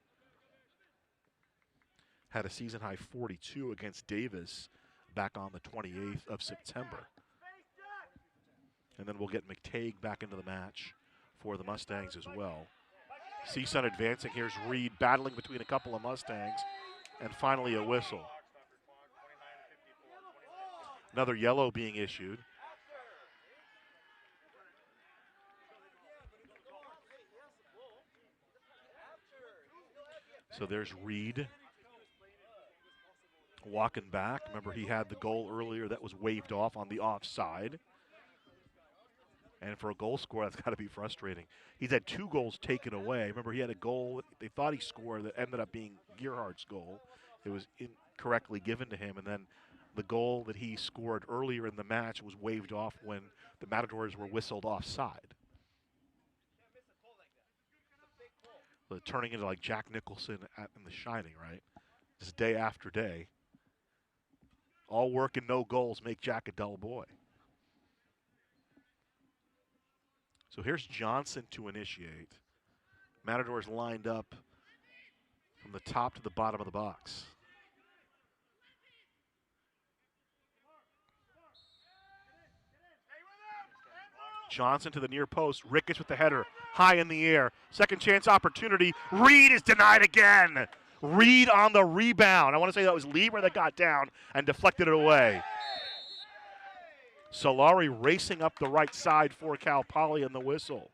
Had a season-high 42 against Davis back on the 28th of September. And then we'll get McTague back into the match for the Mustangs as well. CSUN advancing. Here's Reed battling between a couple of Mustangs. And finally a whistle. Another yellow being issued. So there's Reed walking back. Remember, he had the goal earlier that was waved off on the offside. And for a goal scorer, that's got to be frustrating. He's had 2 goals taken away. Remember, he had a goal they thought he scored that ended up being Gearhart's goal. It was incorrectly given to him, and then the goal that he scored earlier in the match was waved off when the Matadors were whistled offside. So turning into like Jack Nicholson in The Shining, right? Just day after day. All work and no goals make Jack a dull boy. So here's Johnson to initiate. Matadors lined up from the top to the bottom of the box. Johnson to the near post. Ricketts with the header. High in the air. Second chance opportunity. Reed is denied again. Reed on the rebound. I want to say that was Lieber that got down and deflected it away. Solari racing up the right side for Cal Poly in the whistle.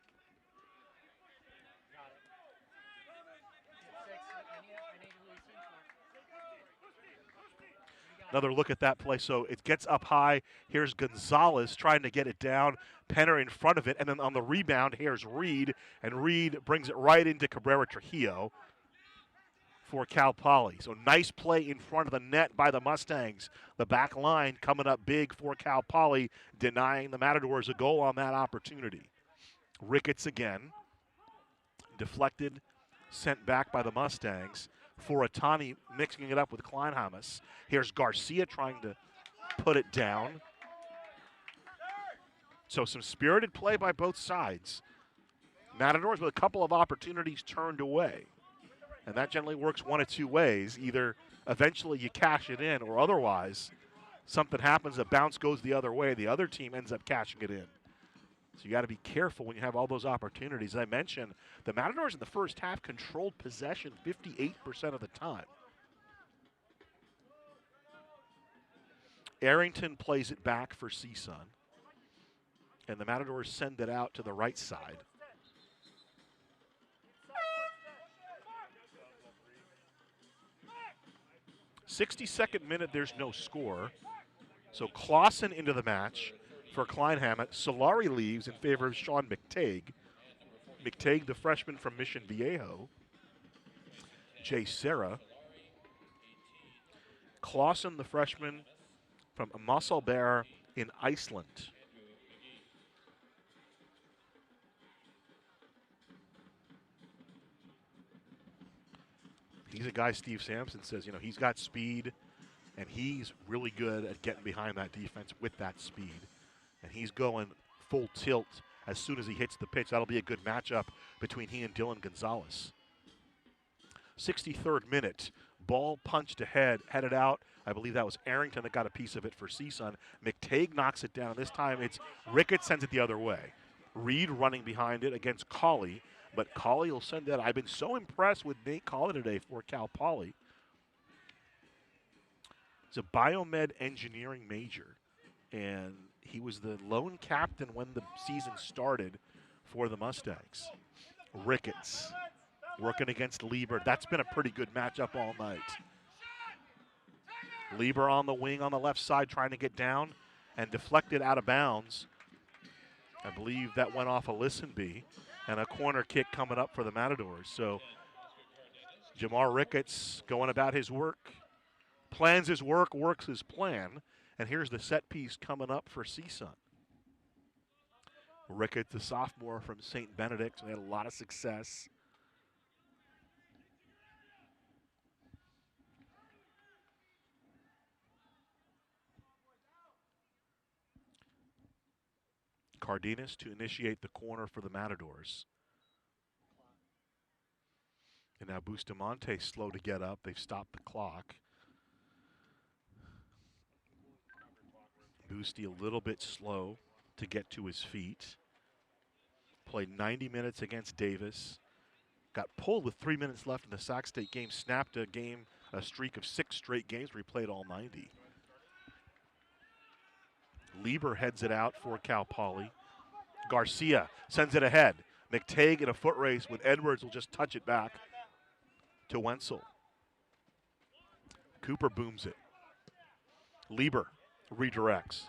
Another look at that play. So it gets up high. Here's Gonzalez trying to get it down. Penner in front of it. And then on the rebound, here's Reed. And Reed brings it right into Cabrera Trujillo for Cal Poly. So nice play in front of the net by the Mustangs. The back line coming up big for Cal Poly, denying the Matadors a goal on that opportunity. Ricketts again. Deflected, sent back by the Mustangs. Foratani mixing it up with Kleinhamus. Here's Garcia trying to put it down. So some spirited play by both sides. Matadors with a couple of opportunities turned away. And that generally works one of two ways. Either eventually you cash it in, or otherwise something happens, a bounce goes the other way, the other team ends up cashing it in. So you got to be careful when you have all those opportunities. As I mentioned, the Matadors in the first half controlled possession 58% of the time. Arrington plays it back for CSUN. And the Matadors send it out to the right side. '62nd minute, there's no score. So Clausen into the match for Kleinhammett. Solari leaves in favor of Sean McTague. McTague, the freshman from Mission Viejo. Jay Serra. Clausen, the freshman from Mosselbear in Iceland. He's a guy Steve Sampson says, he's got speed, and he's really good at getting behind that defense with that speed. And he's going full tilt as soon as he hits the pitch. That'll be a good matchup between he and Dylan Gonzalez. 63rd minute, ball punched ahead, headed out. I believe that was Arrington that got a piece of it for CSUN. McTague knocks it down. This time it's Ricketts sends it the other way. Reed running behind it against Colley, but Colley will send that. I've been so impressed with Nate Colley today for Cal Poly. He's a biomed engineering major, and he was the lone captain when the season started for the Mustangs. Ricketts working against Lieber. That's been a pretty good matchup all night. Lieber on the wing on the left side trying to get down and deflected out of bounds. I believe that went off a Listenby, and a corner kick coming up for the Matadors. So Jamar Ricketts going about his work, plans his work, works his plan. And here's the set piece coming up for CSUN. Ricketts, the sophomore from St. Benedict, they had a lot of success. Cardenas to initiate the corner for the Matadors. And now Bustamante slow to get up. They've stopped the clock. Busty a little bit slow to get to his feet. Played 90 minutes against Davis. Got pulled with 3 minutes left in the Sac State game. Snapped a streak of 6 straight games where he played all 90. Lieber heads it out for Cal Poly. Garcia sends it ahead. McTague in a foot race with Edwards will just touch it back to Wenzel. Cooper booms it. Lieber redirects.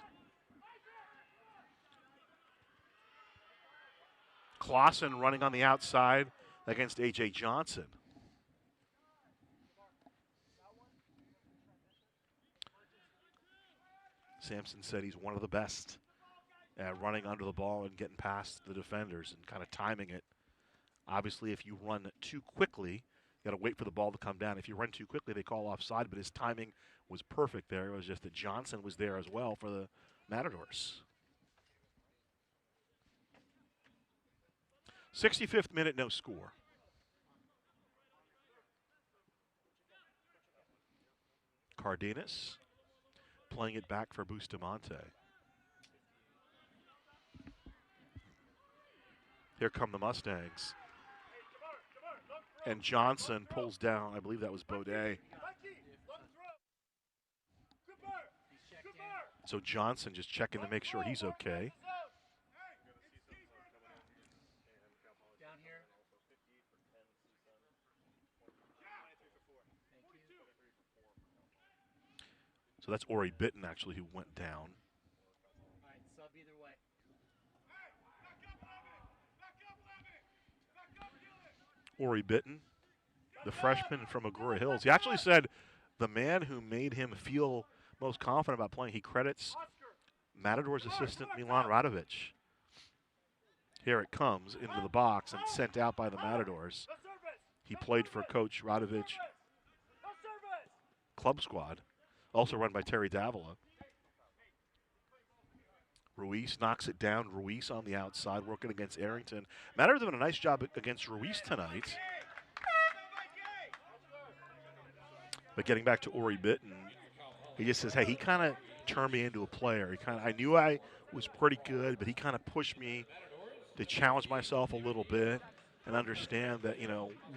Clausen running on the outside against A.J. Johnson. Sampson said he's one of the best at running under the ball and getting past the defenders and kind of timing it. Obviously, if you run too quickly, Got to wait for the ball to come down. If you run too quickly, they call offside, but his timing was perfect there. It was just that Johnson was there as well for the Matadors. 65th minute, no score. Cardenas playing it back for Bustamante. Here come the Mustangs. And Johnson pulls down, I believe that was Baudet. So Johnson just checking to make sure he's okay. So that's Ori Bitten, actually, who went down. All right, sub either way. Ori Bitten, the freshman from Agoura Hills. He actually said the man who made him feel most confident about playing, he credits Matadors assistant Milan Radovic. Here it comes into the box and sent out by the Matadors. He played for Coach Radovic club squad, also run by Terry Davila. Ruiz knocks it down. Ruiz on the outside, working against Arrington. Matadors doing a nice job against Ruiz tonight. But getting back to Ori Bitten, he just says, hey, he kind of turned me into a player. I knew I was pretty good, but he kind of pushed me to challenge myself a little bit and understand that,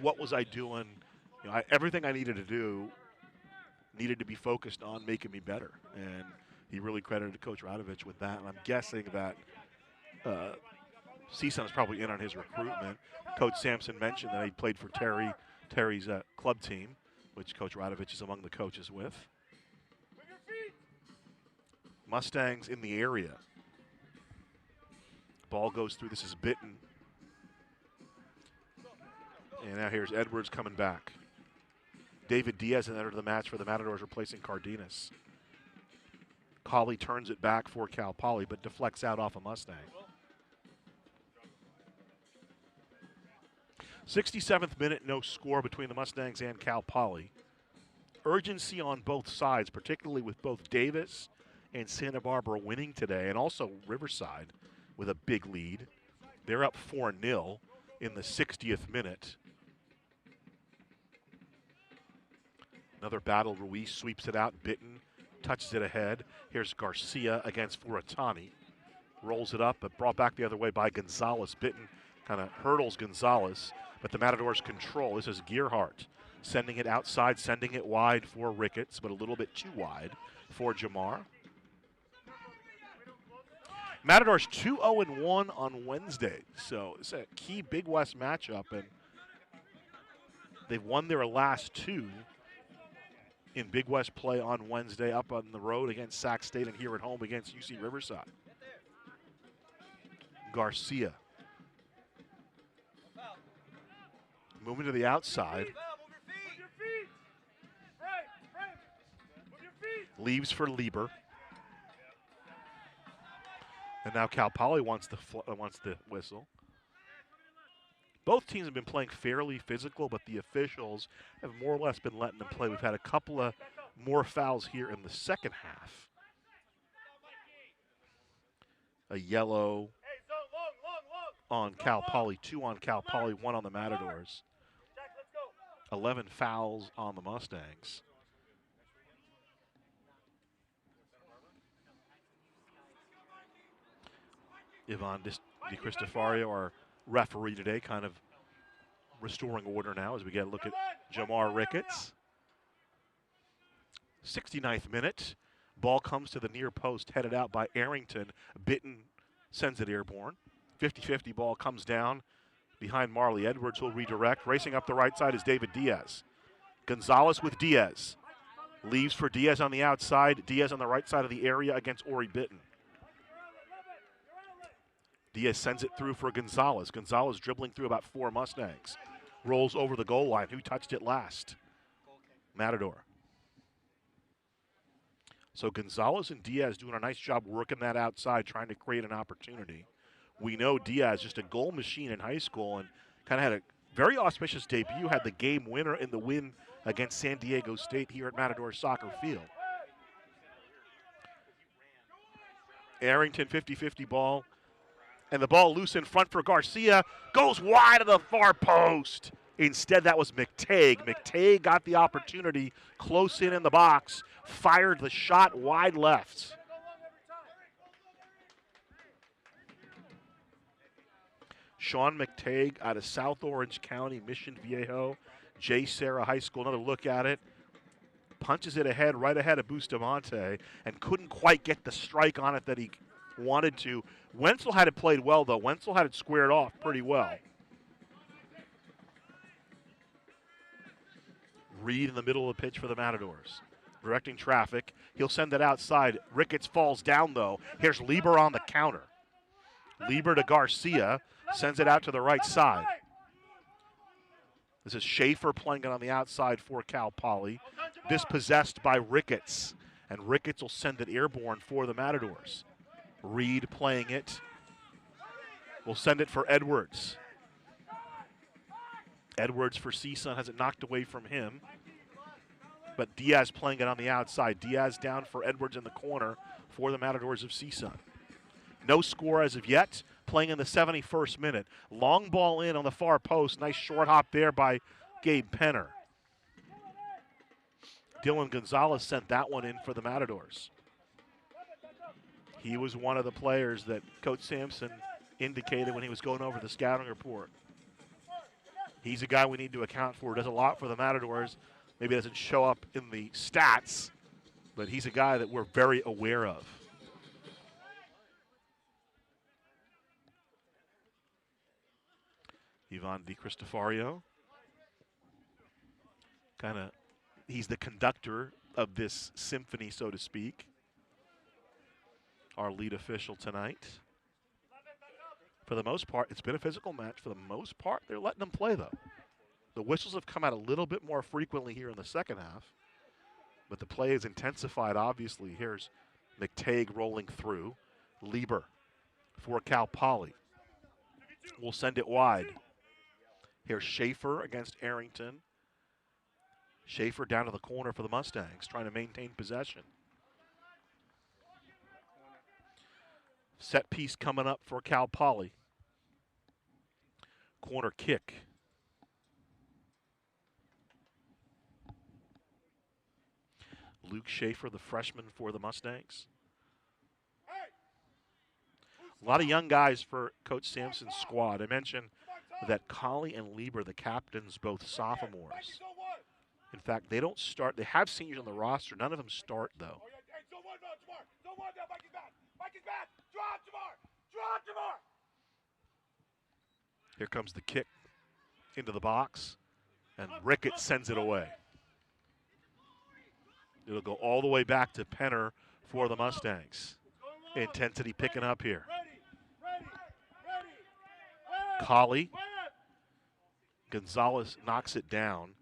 what was I doing? Everything I needed to do needed to be focused on making me better. And he really credited Coach Radovic with that. And I'm guessing that CSUN's probably in on his recruitment. Coach Sampson mentioned that he played for Terry's club team, which Coach Radovic is among the coaches with. Mustangs in the area. Ball goes through. This is Bitten. And now here's Edwards coming back. David Diaz entered the match for the Matadors, replacing Cardenas. Colley turns it back for Cal Poly, but deflects out off a Mustang. 67th minute, no score between the Mustangs and Cal Poly. Urgency on both sides, particularly with both Davis and Santa Barbara winning today, and also Riverside with a big lead. They're up 4-0 in the 60th minute. Another battle. Ruiz sweeps it out. Bitten touches it ahead. Here's Garcia against Furatani. Rolls it up, but brought back the other way by Gonzalez. Bitten kind of hurdles Gonzalez, but the Matadors control. This is Gearhart sending it outside, sending it wide for Ricketts, but a little bit too wide for Jamar. Matadors 2-0-1 on Wednesday, so it's a key Big West matchup, and they've won their last two in Big West play on Wednesday, up on the road against Sac State and here at home against UC Riverside. Garcia moving to the outside. Leaves for Lieber. And now Cal Poly wants the whistle. Both teams have been playing fairly physical, but the officials have more or less been letting them play. We've had a couple of more fouls here in the second half. A yellow on Cal Poly, 2 on Cal Poly, 1 on the Matadors. 11 fouls on the Mustangs. Ivan Di Cristofario, our referee today, kind of restoring order now as we get a look at Jamar Ricketts. 69th minute. Ball comes to the near post, headed out by Arrington. Bitten sends it airborne. 50-50 ball comes down behind Marley. Edwards will redirect. Racing up the right side is David Diaz. Gonzalez with Diaz. Leaves for Diaz on the outside. Diaz on the right side of the area against Ori Bitten. Diaz sends it through for Gonzalez. Gonzalez dribbling through about 4 Mustangs. Rolls over the goal line. Who touched it last? Matador. So Gonzalez and Diaz doing a nice job working that outside, trying to create an opportunity. We know Diaz, just a goal machine in high school, and kind of had a very auspicious debut, had the game winner in the win against San Diego State here at Matadors Soccer Field. Arrington 50-50 ball, and the ball loose in front for Garcia, goes wide of the far post. Instead, that was McTague. McTague got the opportunity close in the box, fired the shot wide left. Sean McTague out of South Orange County, Mission Viejo, J. Serra High School. Another look at it. Punches it ahead, right ahead of Bustamante, and couldn't quite get the strike on it that he wanted to. Wenzel had it played well, though. Wenzel had it squared off pretty well. Reed in the middle of the pitch for the Matadors, directing traffic. He'll send it outside. Ricketts falls down, though. Here's Lieber on the counter. Lieber to Garcia, sends it out to the right side. This is Schaefer playing it on the outside for Cal Poly. Dispossessed by Ricketts, and Ricketts will send it airborne for the Matadors. Reed playing it. Will send it for Edwards. Edwards for CSUN has it knocked away from him. But Diaz playing it on the outside. Diaz down for Edwards in the corner for the Matadors of CSUN. No score as of yet. Playing in the 71st minute. Long ball in on the far post. Nice short hop there by Gabe Penner. Dylan Gonzalez sent that one in for the Matadors. He was one of the players that Coach Sampson indicated when he was going over the scouting report. He's a guy we need to account for. Does a lot for the Matadors. Maybe doesn't show up in the stats, but he's a guy that we're very aware of. Ivan Di Cristofario. He's the conductor of this symphony, so to speak. Our lead official tonight. For the most part, it's been a physical match. For the most part, they're letting them play, though. The whistles have come out a little bit more frequently here in the second half, but the play is intensified, obviously. Here's McTague rolling through. Lieber for Cal Poly. We'll send it wide. Here's Schaefer against Arrington. Schaefer down to the corner for the Mustangs, trying to maintain possession. Set piece coming up for Cal Poly. Corner kick. Luke Schaefer, the freshman for the Mustangs. A lot of young guys for Coach Sampson's squad. I mentioned that Colley and Lieber, the captains, both sophomores. In fact, they don't start. They have seniors on the roster. None of them start, though. Here comes the kick into the box, and Ricketts sends it away. It'll go all the way back to Penner for the Mustangs. Intensity picking up here. Colley. Gonzalez knocks it down.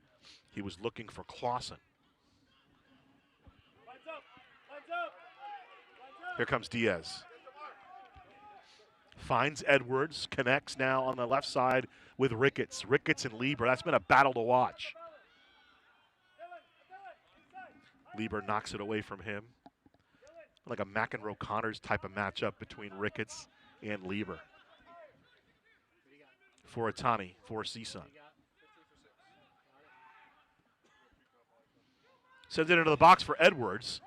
He was looking for Clausen. Here comes Diaz. Finds Edwards, connects now on the left side with Ricketts. Ricketts and Lieber, that's been a battle to watch. Lieber knocks it away from him. Like a McEnroe-Connors type of matchup between Ricketts and Lieber. For Atani, for CSUN. Sends it into the box for Edwards.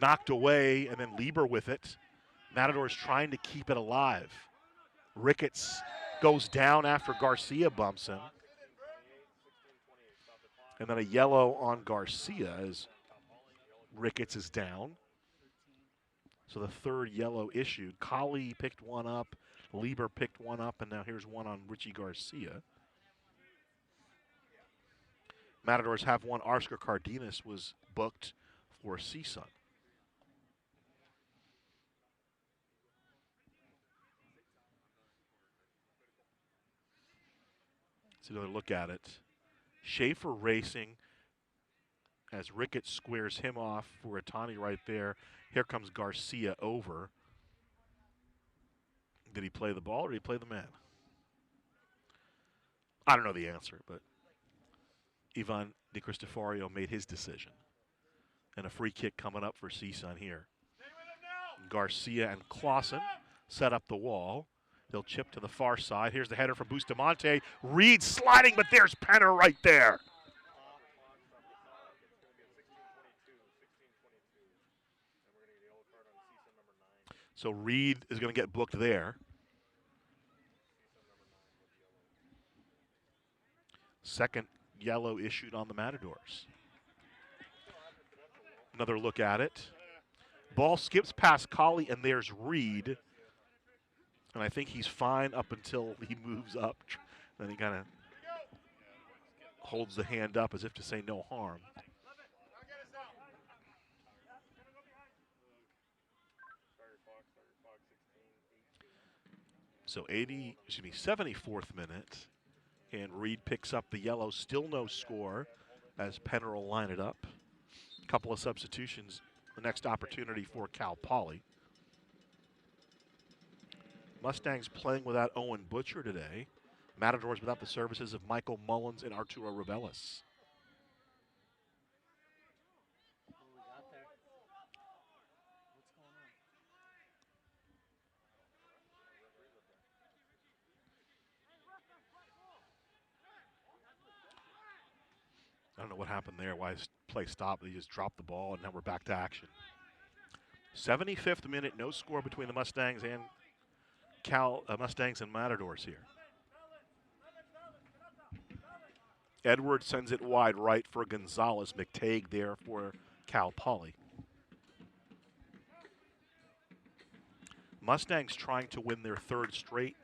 Knocked away, and then Lieber with it. Matadors trying to keep it alive. Ricketts goes down after Garcia bumps him. And then a yellow on Garcia as Ricketts is down. So the third yellow issued. Colley picked one up. Lieber picked one up, and now here's one on Richie Garcia. Matadors have one. Oscar Cardenas was booked for CSUN. Let's another look at it. Schaefer racing as Ricketts squares him off for Atani right there. Here comes Garcia over. Did he play the ball or did he play the man? I don't know the answer, but Ivan De Cristoforio made his decision. And a free kick coming up for CSUN here. Garcia and Clausen set up the wall. They'll chip to the far side. Here's the header from Bustamante. Reed sliding, but there's Penner right there. So Reed is going to get booked there. Second yellow issued on the Matadors. Another look at it. Ball skips past Colley, and there's Reed. And I think he's fine up until he moves up. Then he kind of holds the hand up as if to say no harm. So 74th minute, and Reed picks up the yellow. Still no score as Penner will line it up. A couple of substitutions. The next opportunity for Cal Poly. Mustangs playing without Owen Butcher today. Matadors without the services of Michael Mullins and Arturo Rubelis. What do we got there? What's going on? I don't know what happened there, why his play stopped. They just dropped the ball, and now we're back to action. 75th minute, no score between the Mustangs and Mustangs and Matadors here. Edwards sends it wide right for Gonzalez. McTague there for Cal Poly. Mustangs trying to win their third straight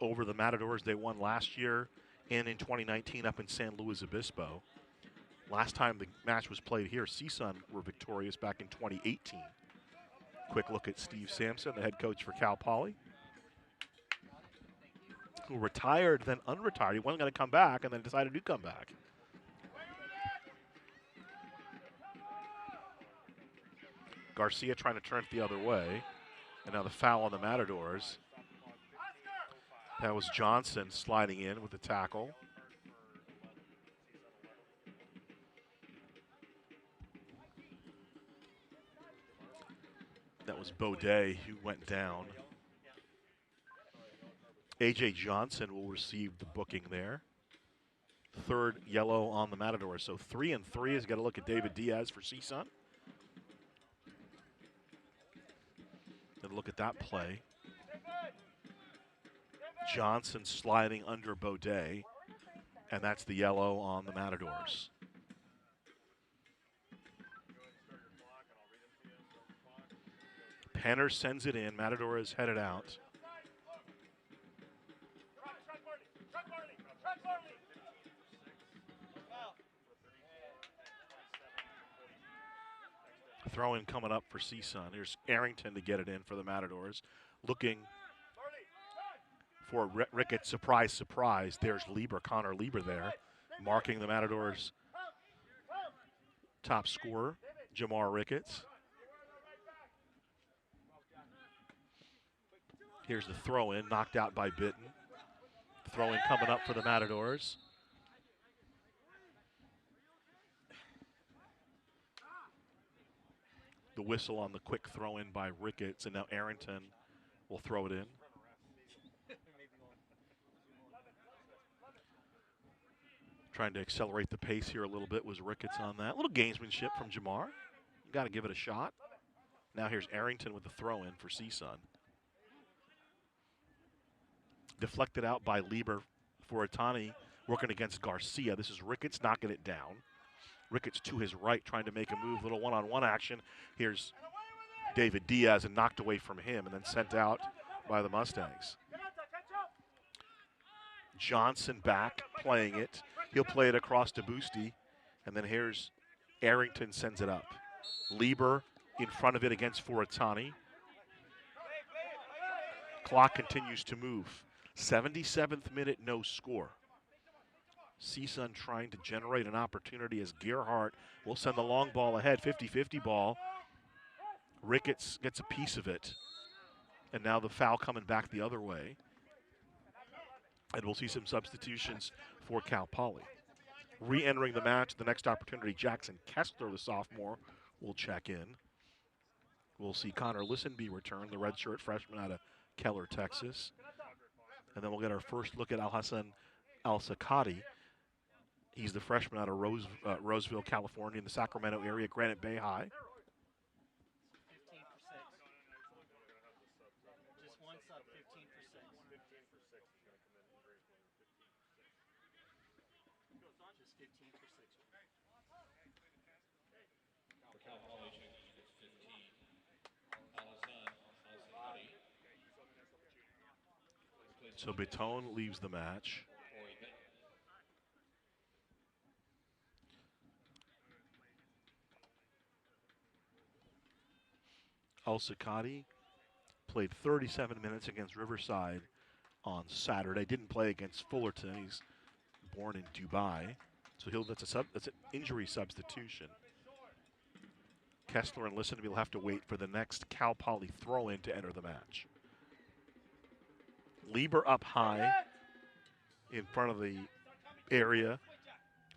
over the Matadors. They won last year and in 2019 up in San Luis Obispo. Last time the match was played here, CSUN were victorious back in 2018. Quick look at Steve Sampson, the head coach for Cal Poly, who retired, then unretired. He wasn't going to come back and then decided to come back. Garcia trying to turn it the other way. And now the foul on the Matadors. That was Johnson sliding in with the tackle. That was Baudet who went down. A.J. Johnson will receive the booking there. Third yellow on the Matadors. So 3 and 3 has got to look at David Diaz for CSUN. And look at that play. Johnson sliding under Baudet. And that's the yellow on the Matadors. Penner sends it in. Matador is headed out. Throw-in coming up for CSUN. Here's Arrington to get it in for the Matadors. Looking for Ricketts. Surprise, surprise. There's Lieber, Connor Lieber there, marking the Matadors' top scorer, Jamar Ricketts. Here's the throw-in, knocked out by Bitten. Throw-in coming up for the Matadors. The whistle on the quick throw-in by Ricketts, and now Arrington will throw it in. Trying to accelerate the pace here a little bit was Ricketts on that. A little gamesmanship from Jamar. Got to give it a shot. Now here's Arrington with the throw-in for CSUN. Deflected out by Lieber for Atani, working against Garcia. This is Ricketts knocking it down. Ricketts to his right, trying to make a move, little one-on-one action. Here's David Diaz, and knocked away from him and then sent out by the Mustangs. Johnson back, playing it. He'll play it across to Boosty, and then here's Arrington sends it up. Lieber in front of it against Furatani. Clock continues to move. 77th minute, no score. CSUN trying to generate an opportunity as Gerhardt will send the long ball ahead, 50-50 ball. Ricketts gets a piece of it. And now the foul coming back the other way. And we'll see some substitutions for Cal Poly. Re-entering the match, the next opportunity, Jackson Kessler, the sophomore, will check in. We'll see Connor Listenby return, the redshirt freshman out of Keller, Texas. And then we'll get our first look at Al-Hassan Al-Sakati. He's the freshman out of Roseville, California, in the Sacramento area, Granite Bay High. 15 for 6. Just one sub, 15 for 6. 15 for 6 is going to come in. Just 15 for 6. For Cal Poly, checking is 15. Al-Hassan Al-Sakati. So Baton leaves the match. Al-Sakati played 37 minutes against Riverside on Saturday. Didn't play against Fullerton. He's born in Dubai, so that's an injury substitution. Kessler and Listenby will have to wait for the next Cal Poly throw-in to enter the match. Lieber up high in front of the area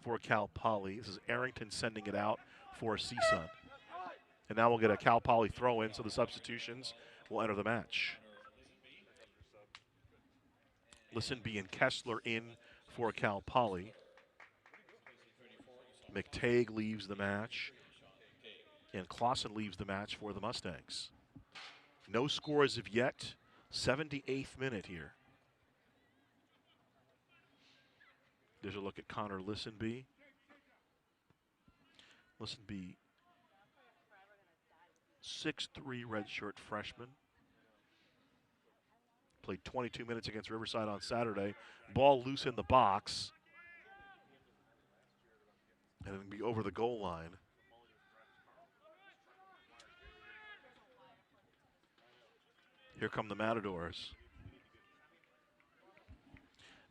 for Cal Poly. This is Arrington sending it out for CSUN. And now we'll get a Cal Poly throw-in, so the substitutions will enter the match. Listenby and Kessler in for Cal Poly. McTague leaves the match. And Clausen leaves the match for the Mustangs. No score as of yet. 78th minute here. There's a look at Connor Listenby. Listenby, 6'3" redshirt freshman. Played 22 minutes against Riverside on Saturday. Ball loose in the box. And it'll be over the goal line. Here come the Matadors.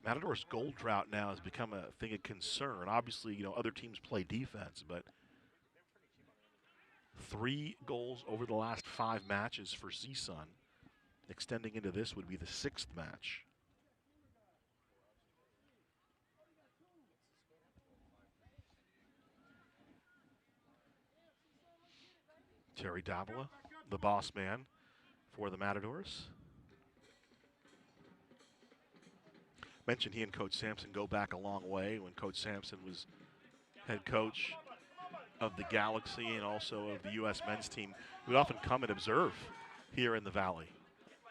Matadors' goal drought now has become a thing of concern. Obviously, other teams play defense, but 3 goals over the last 5 matches for CSUN. Extending into this would be the 6th match. Terry Davila, the boss man for the Matadors. Mentioned he and Coach Sampson go back a long way when Coach Sampson was head coach of the Galaxy and also of the U.S. men's team. He would often come and observe here in the Valley.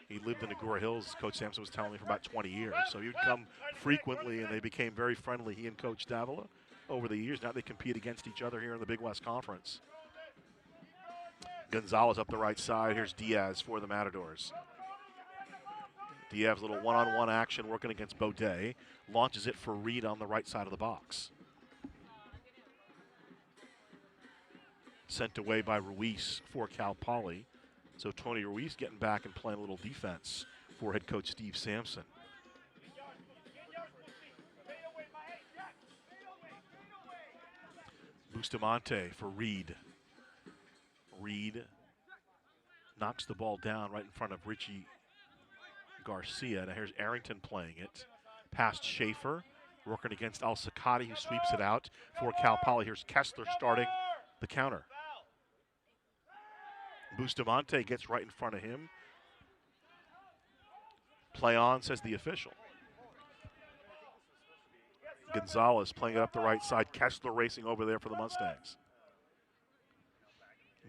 He lived in Agoura Hills, Coach Sampson was telling me, for about 20 years. So he would come frequently, and they became very friendly, he and Coach Davila, over the years. Now they compete against each other here in the Big West Conference. Gonzalez up the right side. Here's Diaz for the Matadors. Diaz, a little one-on-one action working against Baudet. Launches it for Reed on the right side of the box. Sent away by Ruiz for Cal Poly. So Tony Ruiz getting back and playing a little defense for head coach Steve Sampson. Bustamante for Reed. Reed knocks the ball down right in front of Richie Garcia. Now here's Arrington playing it. Past Schaefer, working against Al-Sakati, who sweeps it out for Cal Poly. Here's Kessler starting the counter. Bustamante gets right in front of him. Play on, says the official. Gonzalez playing it up the right side. Kessler racing over there for the Mustangs.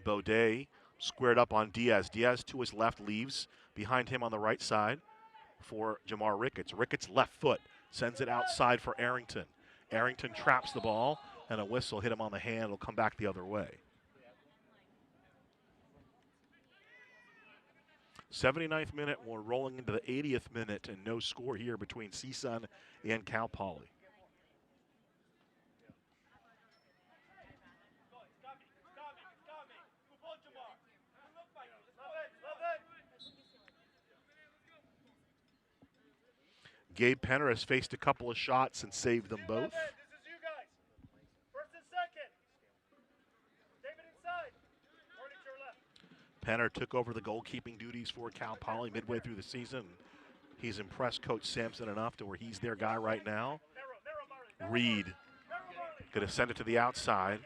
Baudet squared up on Diaz. Diaz to his left leaves. Behind him on the right side for Jamar Ricketts. Ricketts left foot sends it outside for Arrington. Arrington traps the ball, and a whistle hit him on the hand. It'll come back the other way. 79th minute, we're rolling into the 80th minute, and no score here between CSUN and Cal Poly. Gabe Penner has faced a couple of shots and saved them both. This is you guys. First and second. David inside. Morning to your left. Penner took over the goalkeeping duties for Cal Poly midway through the season. he's impressed Coach Sampson enough to where he's their guy right now. Reed going to send it to the outside.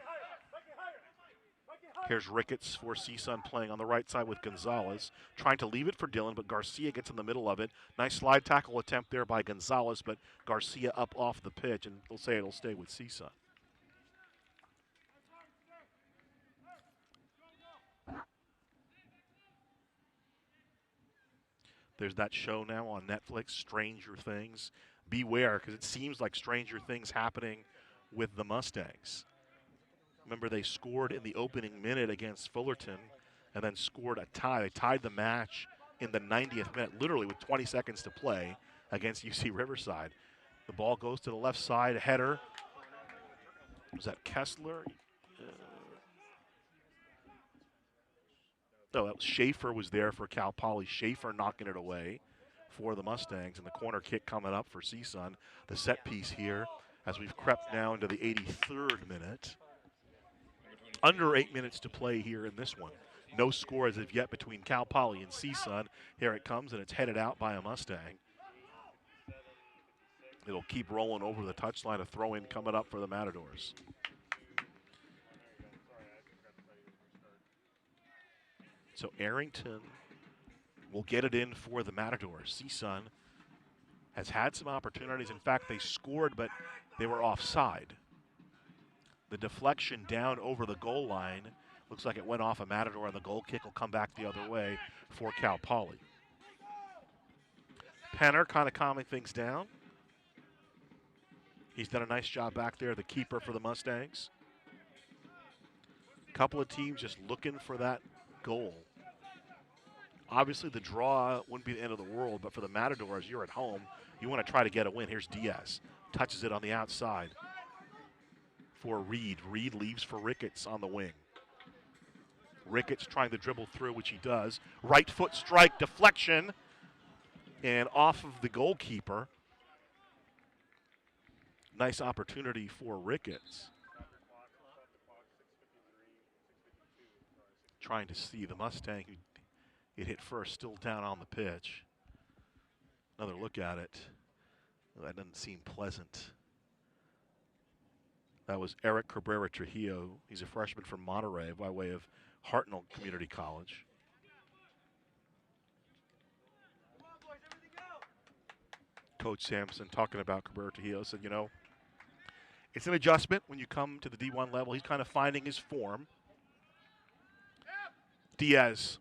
Here's Ricketts for CSUN playing on the right side with Gonzalez. Trying to leave it for Dillon, but Garcia gets in the middle of it. Nice slide tackle attempt there by Gonzalez, but Garcia up off the pitch, and they'll say it'll stay with CSUN. There's that show now on Netflix, Stranger Things. Beware, because it seems like Stranger Things happening with the Mustangs. Remember, they scored in the opening minute against Fullerton and then scored a tie. They tied the match in the 90th minute, literally with 20 seconds to play against UC Riverside. The ball goes to the left side, header. Was that Kessler? No, that was Schaefer was there for Cal Poly. Schaefer knocking it away for the Mustangs, and the corner kick coming up for CSUN. The set piece here as we've crept now into the 83rd minute. Under 8 minutes to play here in this one. No score as of yet between Cal Poly and CSUN. Here it comes, and it's headed out by a Mustang. It'll keep rolling over the touchline. A throw-in coming up for the Matadors. So Arrington will get it in for the Matadors. CSUN has had some opportunities. In fact, they scored, but they were offside. The deflection down over the goal line looks like it went off a Matador, and the goal kick will come back the other way for Cal Poly. Penner kind of calming things down. He's done a nice job back there, the keeper for the Mustangs. Couple of teams just looking for that goal. Obviously, the draw wouldn't be the end of the world, but for the Matadors, you're at home. You want to try to get a win. Here's Diaz. Touches it on the outside for Reed. Reed leaves for Ricketts on the wing. Ricketts trying to dribble through, which he does. Right foot strike, deflection, and off of the goalkeeper. Nice opportunity for Ricketts. Trying to see the Mustang, who it hit first, still down on the pitch. Another look at it. Well, that doesn't seem pleasant. That was Eric Cabrera Trujillo. He's a freshman from Monterey by way of Hartnell Community College. Coach Sampson talking about Cabrera Trujillo said, you know, it's an adjustment when you come to the D1 level. He's kind of finding his form. Diaz,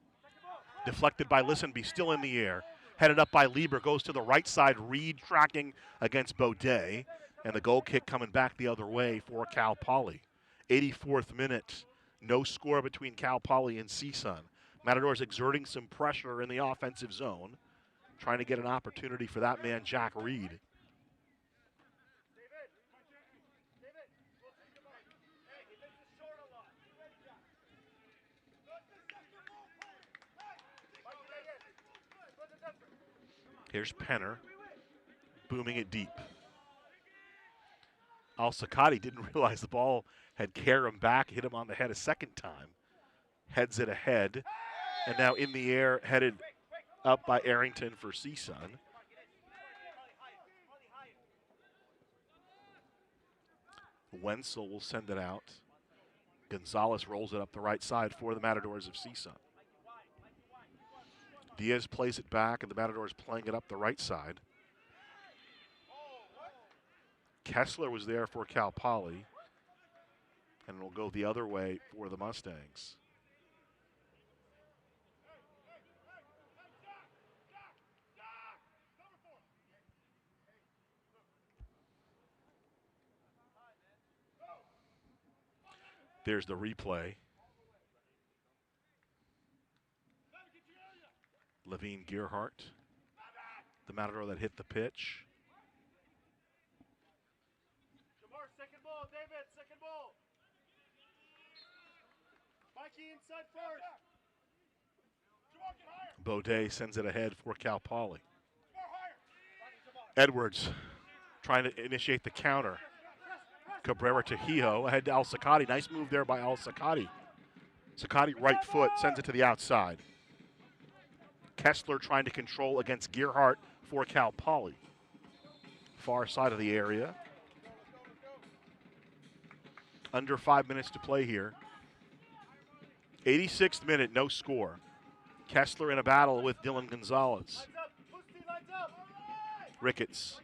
deflected by Listenby, still in the air. Headed up by Lieber, goes to the right side. Reed tracking against Baudet. And the goal kick coming back the other way for Cal Poly. 84th minute, no score between Cal Poly and CSUN. Matadors exerting some pressure in the offensive zone, trying to get an opportunity for that man, Jack Reed. Here's Penner, booming it deep. Al-Sakati didn't realize the ball had carried him back, hit him on the head a second time. Heads it ahead, and now in the air, headed up by Arrington for CSUN. Wenzel will send it out. Gonzalez rolls it up the right side for the Matadors of CSUN. Diaz plays it back, and the Matadors playing it up the right side. Kessler was there for Cal Poly, and will go the other way for the Mustangs. There's the replay. Levine Gearhart, the Matador that hit the pitch. Second ball, David, second ball. Mikey inside first. Baudet sends it ahead for Cal Poly. Edwards trying to initiate the counter. Cabrera Trujillo ahead to Al-Sakati. Nice move there by Al-Sakati. Sakati right foot sends it to the outside. Kessler trying to control against Gearhart for Cal Poly. Far side of the area. Under 5 minutes to play here. 86th minute, no score. Kessler in a battle with Dylan Gonzalez. Ricketts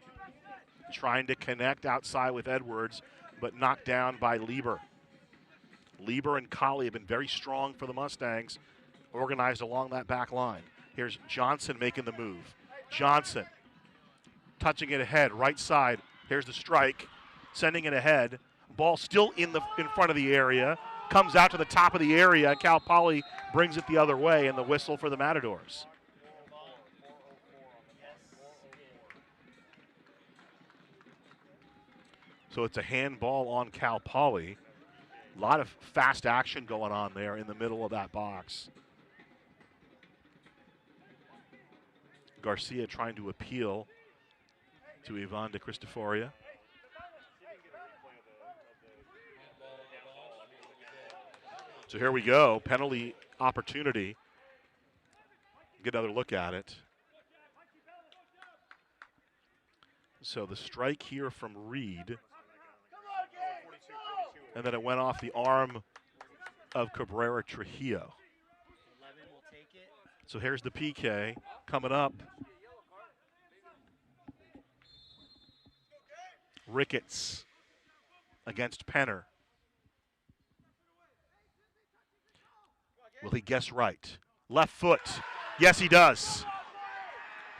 trying to connect outside with Edwards, but knocked down by Lieber. Lieber and Colley have been very strong for the Mustangs, organized along that back line. Here's Johnson making the move. Johnson touching it ahead, right side. Here's the strike, sending it ahead. Ball still in front of the area, comes out to the top of the area. Cal Poly brings it the other way, and the whistle for the Matadors. So it's a handball on Cal Poly. A lot of fast action going on there in the middle of that box. Garcia trying to appeal to Ivan de Cristoforia. So here we go, penalty opportunity. Get another look at it. So the strike here from Reed. And then it went off the arm of Cabrera Trujillo. So here's the PK coming up. Ricketts against Penner. Will he guess right? Left foot. Yes, he does.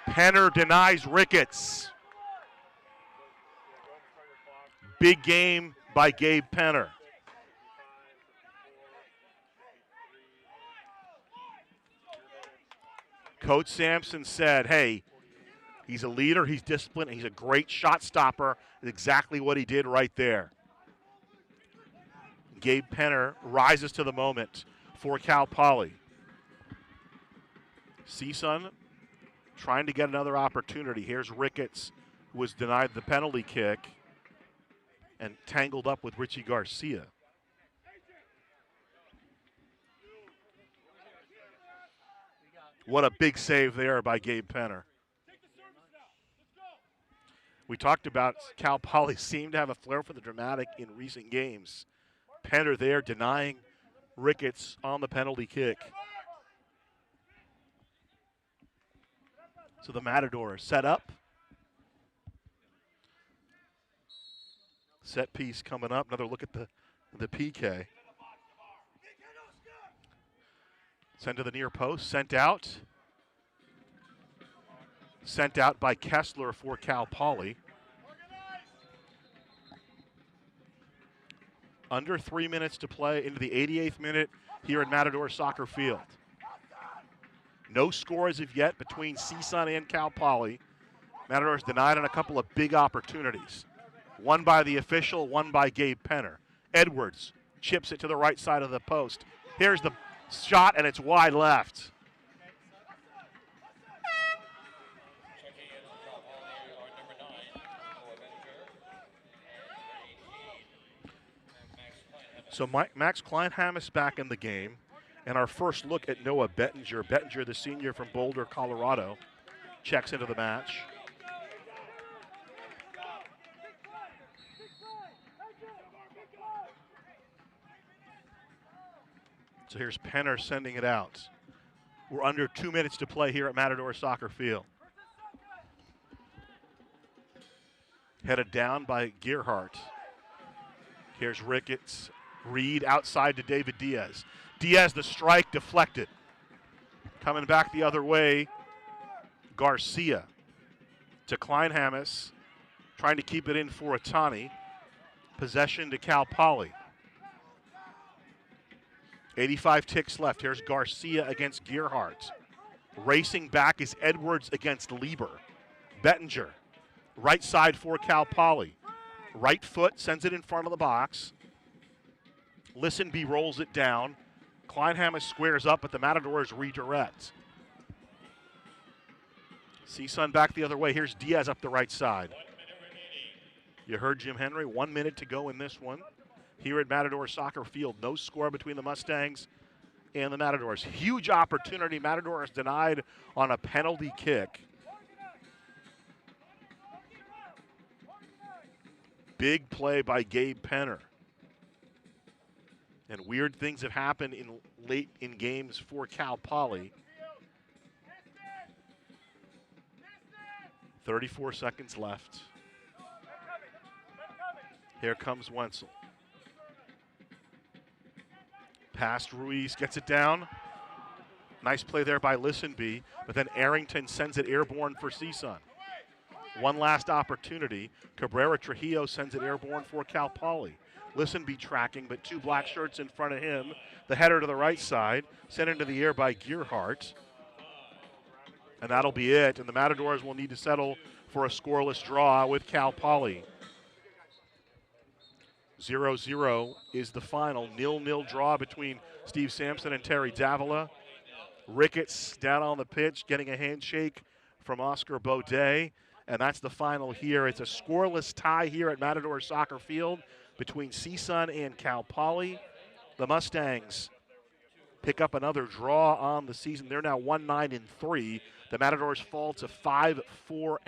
Penner denies Ricketts. Big game by Gabe Penner. Coach Sampson said, hey, he's a leader, he's disciplined, he's a great shot stopper. Exactly what he did right there. Gabe Penner rises to the moment for Cal Poly. CSUN trying to get another opportunity. Here's Ricketts, who was denied the penalty kick and tangled up with Richie Garcia. What a big save there by Gabe Penner. We talked about Cal Poly seemed to have a flair for the dramatic in recent games. Penner there denying Ricketts on the penalty kick. So the Matadors set up. Set piece coming up. Another look at the PK. Sent to the near post. Sent out. Sent out by Kessler for Cal Poly. Under 3 minutes to play into the 88th minute here at Matador Soccer Field. No score as of yet between CSUN and Cal Poly. Matadors denied on a couple of big opportunities. One by the official, one by Gabe Penner. Edwards chips it to the right side of the post. Here's the shot, and it's wide left. So Max Kleinhamus back in the game. And our first look at Noah Bettinger. Bettinger, the senior from Boulder, Colorado, checks into the match. So here's Penner sending it out. We're under 2 minutes to play here at Matador Soccer Field. Headed down by Gearhart. Here's Ricketts. Reed outside to David Diaz. Diaz, the strike, deflected. Coming back the other way, Garcia to Kleinhamus, trying to keep it in for Atani. Possession to Cal Poly. 85 ticks left. Here's Garcia against Gearhart. Racing back is Edwards against Lieber. Bettinger, right side for Cal Poly. Right foot sends it in front of the box. Listenby rolls it down. Kleinhamus squares up, but the Matadors redirect. CSUN back the other way. Here's Diaz up the right side. You heard Jim Henry. 1 minute to go in this one. Here at Matador Soccer Field, no score between the Mustangs and the Matadors. Huge opportunity. Matadors denied on a penalty kick. Big play by Gabe Penner. And weird things have happened late in games for Cal Poly. 34 seconds left. Here comes Wenzel. Past Ruiz, gets it down. Nice play there by Listenby, but then Arrington sends it airborne for CSUN. One last opportunity. Cabrera Trujillo sends it airborne for Cal Poly. Listenby tracking, but two black shirts in front of him. The header to the right side, sent into the air by Gearhart. And that'll be it. And the Matadors will need to settle for a scoreless draw with Cal Poly. 0-0 is the final. 0-0 draw between Steve Sampson and Terry Davila. Ricketts down on the pitch, getting a handshake from Oscar Baudet. And that's the final here. It's a scoreless tie here at Matador Soccer Field between CSUN and Cal Poly. The Mustangs pick up another draw on the season. They're now 1-9-3. The Matadors fall to 5-4-5.